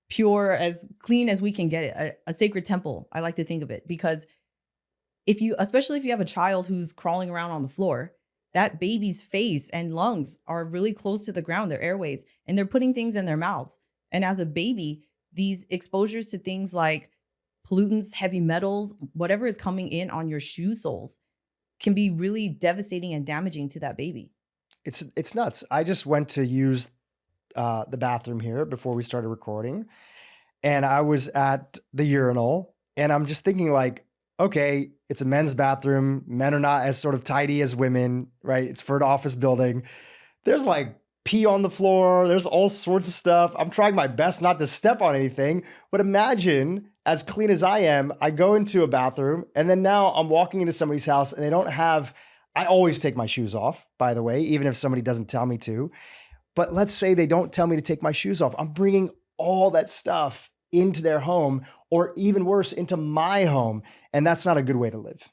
pure, as clean as we can get it, a sacred temple, I like to think of it. Because especially if you have a child who's crawling around on the floor, that baby's face and lungs are really close to the ground, their airways, and they're putting things in their mouths. And as a baby, these exposures to things like pollutants, heavy metals, whatever is coming in on your shoe soles can be really devastating and damaging to that baby. It's nuts. I just went to use the bathroom here before we started recording, and I was at the urinal, and I'm just thinking like, okay, it's a men's bathroom. Men are not as sort of tidy as women, right? It's for an office building. There's like pee on the floor. There's all sorts of stuff. I'm trying my best not to step on anything, but imagine, as clean as I am, I go into a bathroom and then now I'm walking into somebody's house and they don't have, I always take my shoes off, by the way, even if somebody doesn't tell me to. But let's say they don't tell me to take my shoes off. I'm bringing all that stuff into their home, or even worse, into my home. And that's not a good way to live.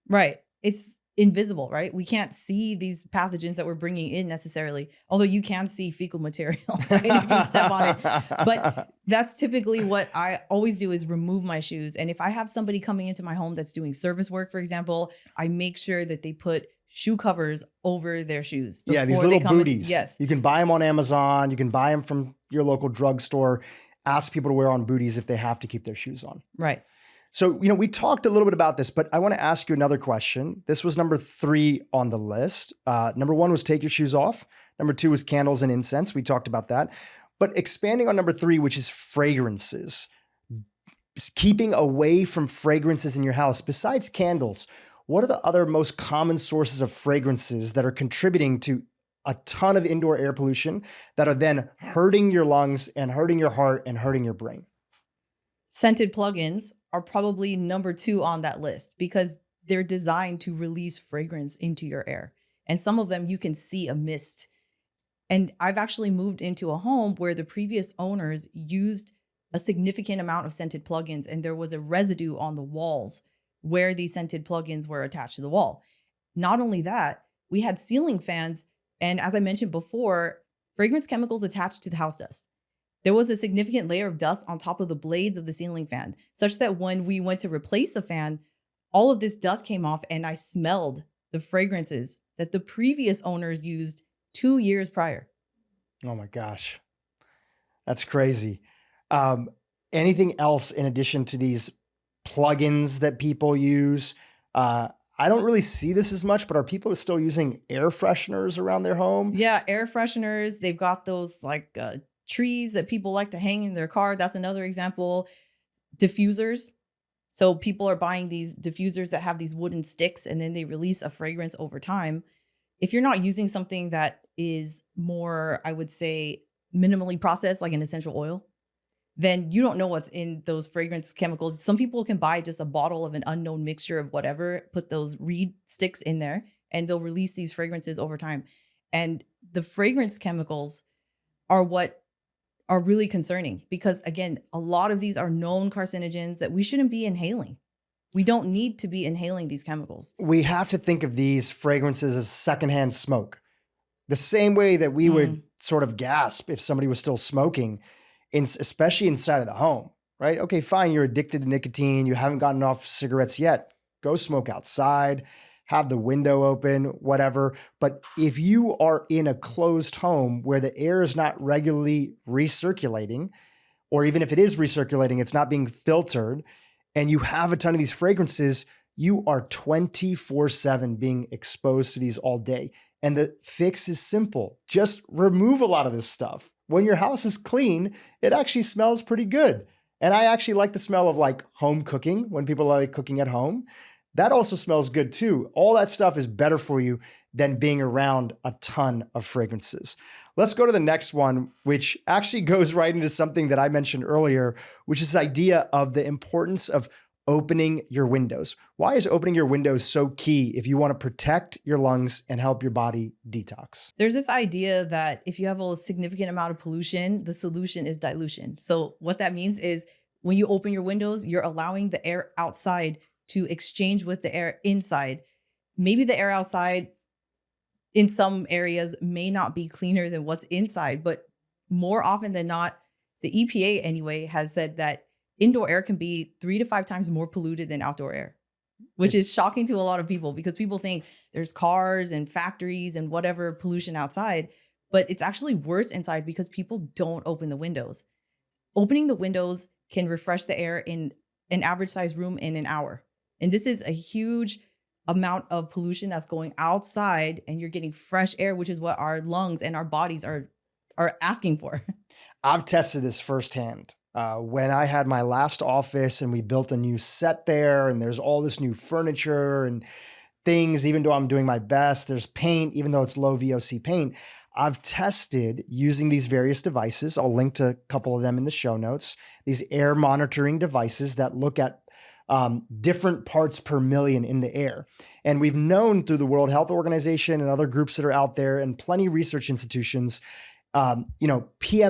Right. It's invisible, right? We can't see these pathogens that we're bringing in necessarily, although you can see fecal material, right? If you step on it. But that's typically what I always do, is remove my shoes. And if I have somebody coming into my home that's doing service work, for example, I make sure that they put shoe covers over their shoes. Yeah, these little booties. Yes. You can buy them on Amazon. You can buy them from your local drugstore. Ask people to wear on booties if they have to keep their shoes on. Right. So, we talked a little bit about this, but I want to ask you another question. This was number 3 on the list. Number 1 was take your shoes off. Number 2 was candles and incense. We talked about that. But expanding on number 3, which is fragrances, keeping away from fragrances in your house. Besides candles, what are the other most common sources of fragrances that are contributing to a ton of indoor air pollution that are then hurting your lungs and hurting your heart and hurting your brain? Scented plugins are probably number 2 on that list, because they're designed to release fragrance into your air. And some of them you can see a mist. And I've actually moved into a home where the previous owners used a significant amount of scented plugins, and there was a residue on the walls where these scented plugins were attached to the wall. Not only that, we had ceiling fans, and as I mentioned before, fragrance chemicals attached to the house dust. There was a significant layer of dust on top of the blades of the ceiling fan, such that when we went to replace the fan, all of this dust came off and I smelled the fragrances that the previous owners used 2 years prior. Oh my gosh. That's crazy. Anything else in addition to these plugins that people use? I don't really see this as much, but are people still using air fresheners around their home? Yeah, air fresheners. They've got those like trees that people like to hang in their car. That's another example. Diffusers. So people are buying these diffusers that have these wooden sticks, and then they release a fragrance over time. If you're not using something that is more, I would say, minimally processed, like an essential oil, then you don't know what's in those fragrance chemicals. Some people can buy just a bottle of an unknown mixture of whatever, put those reed sticks in there, and they'll release these fragrances over time. And the fragrance chemicals are what are really concerning, because again, a lot of these are known carcinogens that we shouldn't be inhaling. We don't need to be inhaling these chemicals. We have to think of these fragrances as secondhand smoke. The same way that we would sort of gasp if somebody was still smoking, especially inside of the home, right? Okay, fine, you're addicted to nicotine. You haven't gotten off cigarettes yet. Go smoke outside, have the window open, whatever. But if you are in a closed home where the air is not regularly recirculating, or even if it is recirculating, it's not being filtered, and you have a ton of these fragrances, you are 24/7 being exposed to these all day. And the fix is simple. Just remove a lot of this stuff. When your house is clean, it actually smells pretty good. And I actually like the smell of like home cooking when people are like cooking at home. That also smells good too. All that stuff is better for you than being around a ton of fragrances. Let's go to the next one, which actually goes right into something that I mentioned earlier, which is the idea of the importance of opening your windows. Why is opening your windows so key if you want to protect your lungs and help your body detox? There's this idea that if you have a significant amount of pollution, the solution is dilution. So what that means is when you open your windows, you're allowing the air outside to exchange with the air inside. Maybe the air outside in some areas may not be cleaner than what's inside, but more often than not, the EPA anyway has said that indoor air can be 3 to 5 times more polluted than outdoor air, which is shocking to a lot of people because people think there's cars and factories and whatever pollution outside, but it's actually worse inside because people don't open the windows. Opening the windows can refresh the air in an average size room in an hour. And this is a huge amount of pollution that's going outside and you're getting fresh air, which is what our lungs and our bodies are asking for. I've tested this firsthand. When I had my last office and we built a new set there and there's all this new furniture and things, even though I'm doing my best, there's paint, even though it's low VOC paint. I've tested using these various devices. I'll link to a couple of them in the show notes. These air monitoring devices that look at different parts per million in the air. And we've known through the World Health Organization and other groups that are out there and plenty of research institutions, PM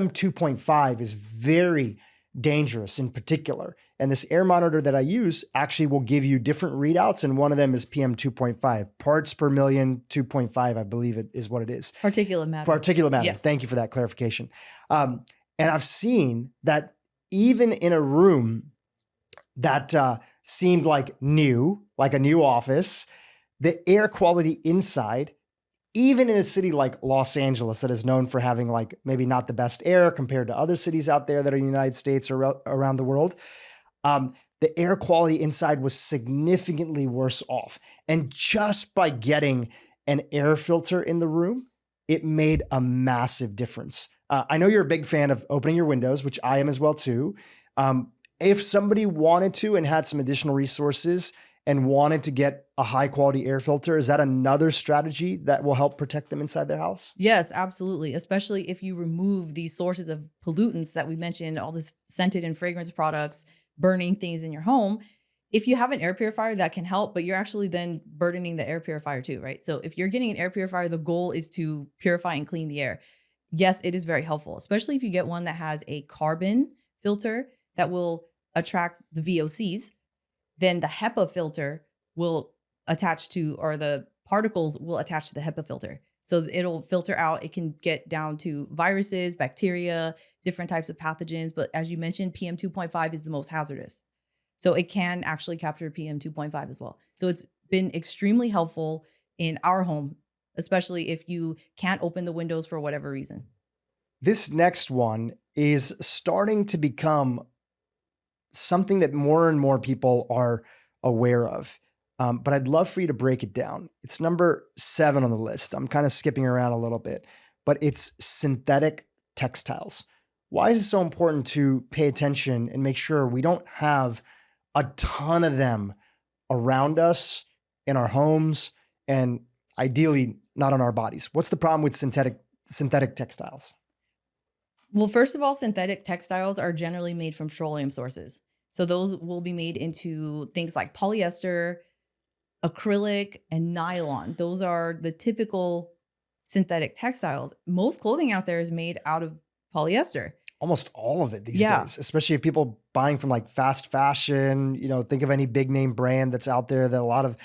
2.5 is very dangerous in particular. And this air monitor that I use actually will give you different readouts. And one of them is PM 2.5, parts per million, 2.5, I believe it is what it is. Particulate matter. Particulate matter. Yes. Thank you for that clarification. And I've seen that even in a room that seemed like a new office, the air quality inside, even in a city like Los Angeles that is known for having like maybe not the best air compared to other cities out there that are in the United States or around the world, the air quality inside was significantly worse off. And just by getting an air filter in the room, it made a massive difference. I know you're a big fan of opening your windows, which I am as well too. If somebody wanted to and had some additional resources and wanted to get a high quality air filter, is that another strategy that will help protect them inside their house? Yes, absolutely. Especially if you remove these sources of pollutants that we mentioned, all this scented and fragrance products, burning things in your home. If you have an air purifier, that can help, but you're actually then burdening the air purifier too, right? So if you're getting an air purifier, the goal is to purify and clean the air. Yes, it is very helpful, especially if you get one that has a carbon filter that will attract the VOCs. Then the HEPA filter will attach to, or the particles will attach to the HEPA filter. So it'll filter out, it can get down to viruses, bacteria, different types of pathogens. But as you mentioned, PM 2.5 is the most hazardous. So it can actually capture PM 2.5 as well. So it's been extremely helpful in our home, especially if you can't open the windows for whatever reason. This next one is starting to become something that more and more people are aware of. But I'd love for you to break it down. It's number 7 on the list. I'm kind of skipping around a little bit, but it's synthetic textiles. Why is it so important to pay attention and make sure we don't have a ton of them around us in our homes and ideally not on our bodies? What's the problem with synthetic textiles? Well, first of all, synthetic textiles are generally made from petroleum sources. So those will be made into things like polyester, acrylic, and nylon. Those are the typical synthetic textiles. Most clothing out there is made out of polyester. Almost all of it these days, especially if people buying from like fast fashion, think of any big name brand that's out there that a lot of,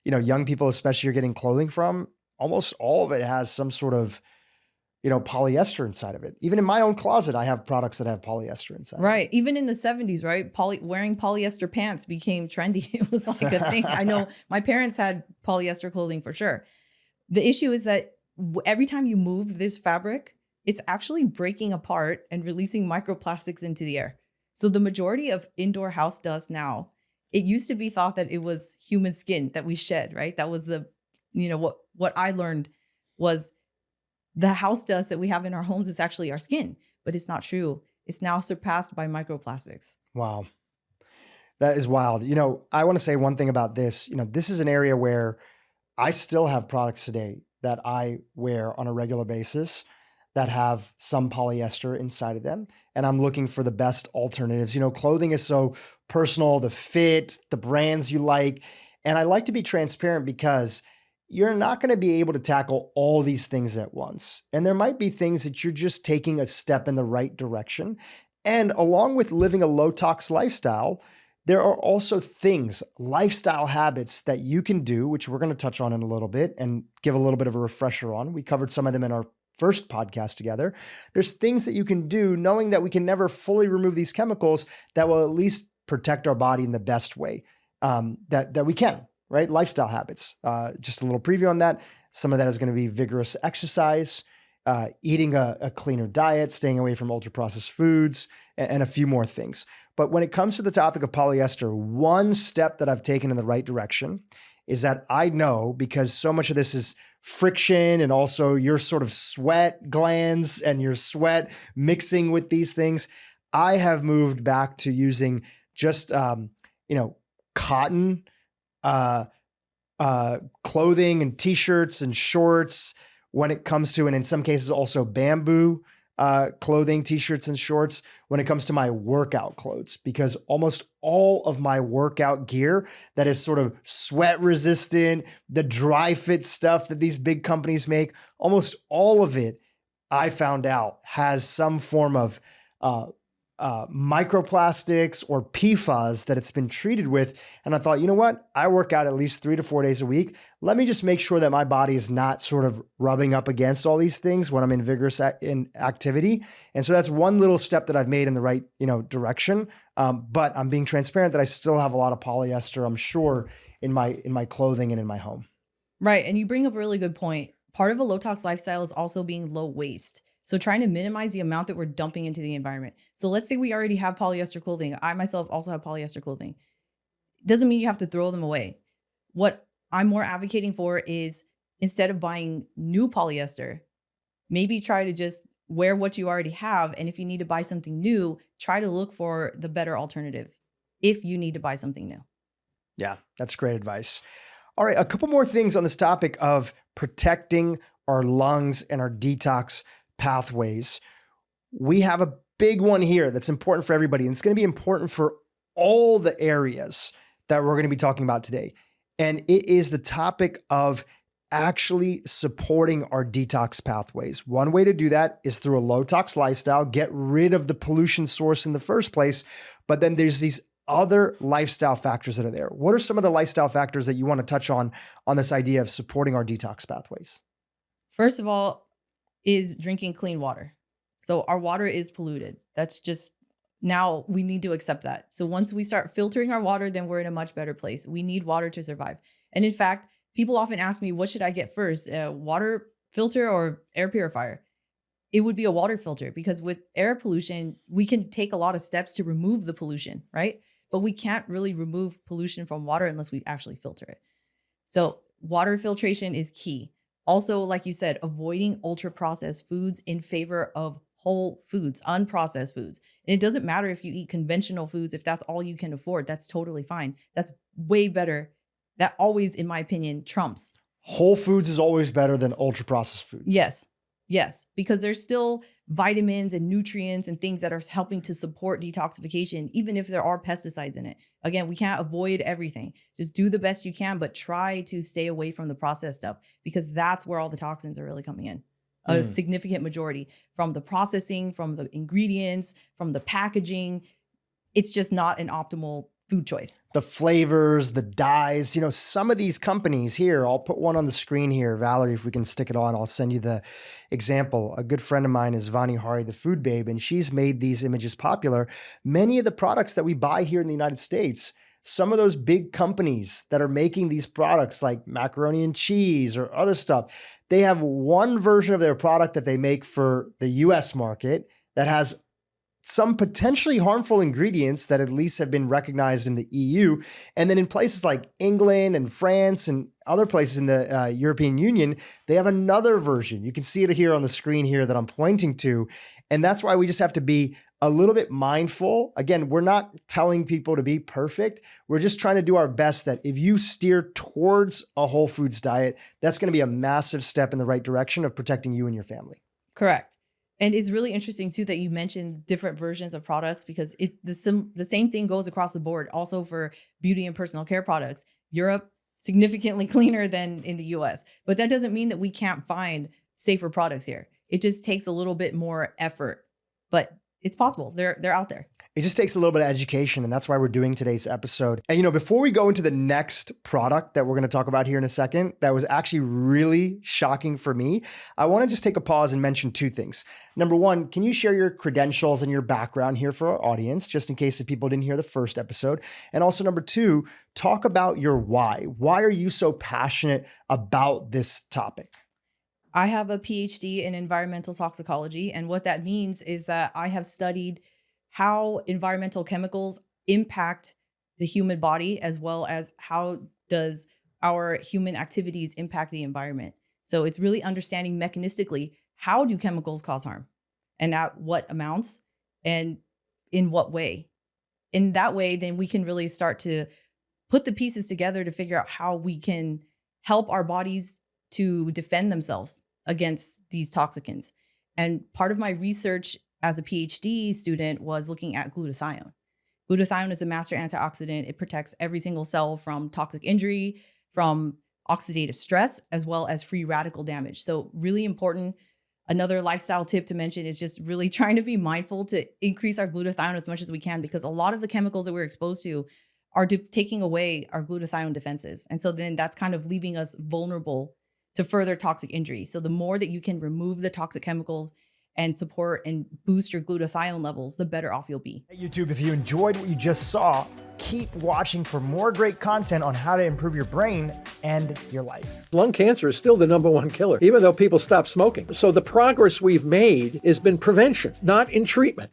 young people especially are getting clothing from. Almost all of it has some sort of, polyester inside of it. Even in my own closet, I have products that have polyester inside. Right. Even in the 70s, right? Wearing polyester pants became trendy. It was like a thing. I know my parents had polyester clothing for sure. The issue is that every time you move this fabric, it's actually breaking apart and releasing microplastics into the air. So the majority of indoor house dust now it used to be thought that it was human skin that we shed, right? That was what I learned was the house dust that we have in our homes is actually our skin, but it's not true. It's now surpassed by microplastics. Wow. That is wild. I want to say one thing about this. This is an area where I still have products today that I wear on a regular basis that have some polyester inside of them. And I'm looking for the best alternatives. Clothing is so personal, the fit, the brands you like. And I like to be transparent because you're not going to be able to tackle all these things at once. And there might be things that you're just taking a step in the right direction. And along with living a low-tox lifestyle, there are also things, lifestyle habits that you can do, which we're going to touch on in a little bit and give a little bit of a refresher on. We covered some of them in our first podcast together. There's things that you can do knowing that we can never fully remove these chemicals that will at least protect our body in the best way that we can, right? Lifestyle habits. Just a little preview on that. Some of that is going to be vigorous exercise, eating a cleaner diet, staying away from ultra-processed foods, and a few more things. But when it comes to the topic of polyester, one step that I've taken in the right direction is that I know, because so much of this is friction and also your sort of sweat glands and your sweat mixing with these things, I have moved back to using just, cotton clothing and t-shirts and shorts when it comes to, and in some cases also bamboo clothing, t-shirts and shorts when it comes to my workout clothes, because almost all of my workout gear that is sort of sweat resistant, the dry fit stuff that these big companies make, almost all of it, I found out, has some form of microplastics or PFAS that it's been treated with. And I thought, you know what? I work out at least 3 to 4 days a week. Let me just make sure that my body is not sort of rubbing up against all these things when I'm in vigorous activity. And so that's one little step that I've made in the right, direction. But I'm being transparent that I still have a lot of polyester, I'm sure, in my clothing and in my home. Right. And you bring up a really good point. Part of a low-tox lifestyle is also being low waste. So trying to minimize the amount that we're dumping into the environment. So let's say we already have polyester clothing. I myself also have polyester clothing. Doesn't mean you have to throw them away. What I'm more advocating for is, instead of buying new polyester, maybe try to just wear what you already have. And if you need to buy something new, try to look for the better alternative if you need to buy something new. Yeah, that's great advice. All right, a couple more things on this topic of protecting our lungs and our detox pathways. We have a big one here that's important for everybody, and it's going to be important for all the areas that we're going to be talking about today. And it is the topic of actually supporting our detox pathways. One way to do that is through a low-tox lifestyle, get rid of the pollution source in the first place. But then there's these other lifestyle factors that are there. What are some of the lifestyle factors that you want to touch on this idea of supporting our detox pathways? First of all, is drinking clean water. So our water is polluted. That's just, now we need to accept that. So once we start filtering our water, then we're in a much better place. We need water to survive. And in fact, people often ask me, what should I get first? A water filter or air purifier? It would be a water filter, because with air pollution, we can take a lot of steps to remove the pollution, right? But we can't really remove pollution from water unless we actually filter it. So water filtration is key. Also, like you said, avoiding ultra-processed foods in favor of whole foods, unprocessed foods. And it doesn't matter if you eat conventional foods, if that's all you can afford, that's totally fine. That's way better. That always, in my opinion, trumps. Whole foods is always better than ultra-processed foods. Yes, because there's still vitamins and nutrients and things that are helping to support detoxification, even if there are pesticides in it. Again, we can't avoid everything. Just do the best you can, but try to stay away from the processed stuff, because that's where all the toxins are really coming in. A significant majority from the processing, from the ingredients, from the packaging. It's just not an optimal food choice. The flavors, the dyes, some of these companies here, I'll put one on the screen here. Valerie, if we can stick it on, I'll send you the example. A good friend of mine is Vani Hari, the food babe, and she's made these images popular. Many of the products that we buy here in the United States, some of those big companies that are making these products like macaroni and cheese or other stuff, they have one version of their product that they make for the US market that has some potentially harmful ingredients that at least have been recognized in the EU. And then in places like England and France and other places in the European Union, they have another version. You can see it here on the screen here that I'm pointing to. And that's why we just have to be a little bit mindful. Again, we're not telling people to be perfect. We're just trying to do our best that if you steer towards a whole foods diet, that's going to be a massive step in the right direction of protecting you and your family. Correct. And it's really interesting too that you mentioned different versions of products, because the same thing goes across the board also for beauty and personal care products. Europe, significantly cleaner than in the US, but that doesn't mean that we can't find safer products here. It just takes a little bit more effort, but it's possible. They're out there. It just takes a little bit of education, and that's why we're doing today's episode. And before we go into the next product that we're going to talk about here in a second, that was actually really shocking for me, I want to just take a pause and mention two things. Number one, can you share your credentials and your background here for our audience, just in case if people didn't hear the first episode? And also number two, talk about your why. Why are you so passionate about this topic? I have a PhD in environmental toxicology, and what that means is that I have studied how environmental chemicals impact the human body, as well as how does our human activities impact the environment. So it's really understanding mechanistically, how do chemicals cause harm and at what amounts and in what way. In that way, then we can really start to put the pieces together to figure out how we can help our bodies to defend themselves against these toxicants. And part of my research as a PhD student was looking at glutathione. Glutathione is a master antioxidant. It protects every single cell from toxic injury, from oxidative stress, as well as free radical damage. So really important. Another lifestyle tip to mention is just really trying to be mindful to increase our glutathione as much as we can, because a lot of the chemicals that we're exposed to are taking away our glutathione defenses. And so then that's kind of leaving us vulnerable to further toxic injury. So the more that you can remove the toxic chemicals and support and boost your glutathione levels, the better off you'll be. Hey YouTube, if you enjoyed what you just saw, keep watching for more great content on how to improve your brain and your life. Lung cancer is still the #1 killer, even though people stop smoking. So the progress we've made has been prevention, not in treatment.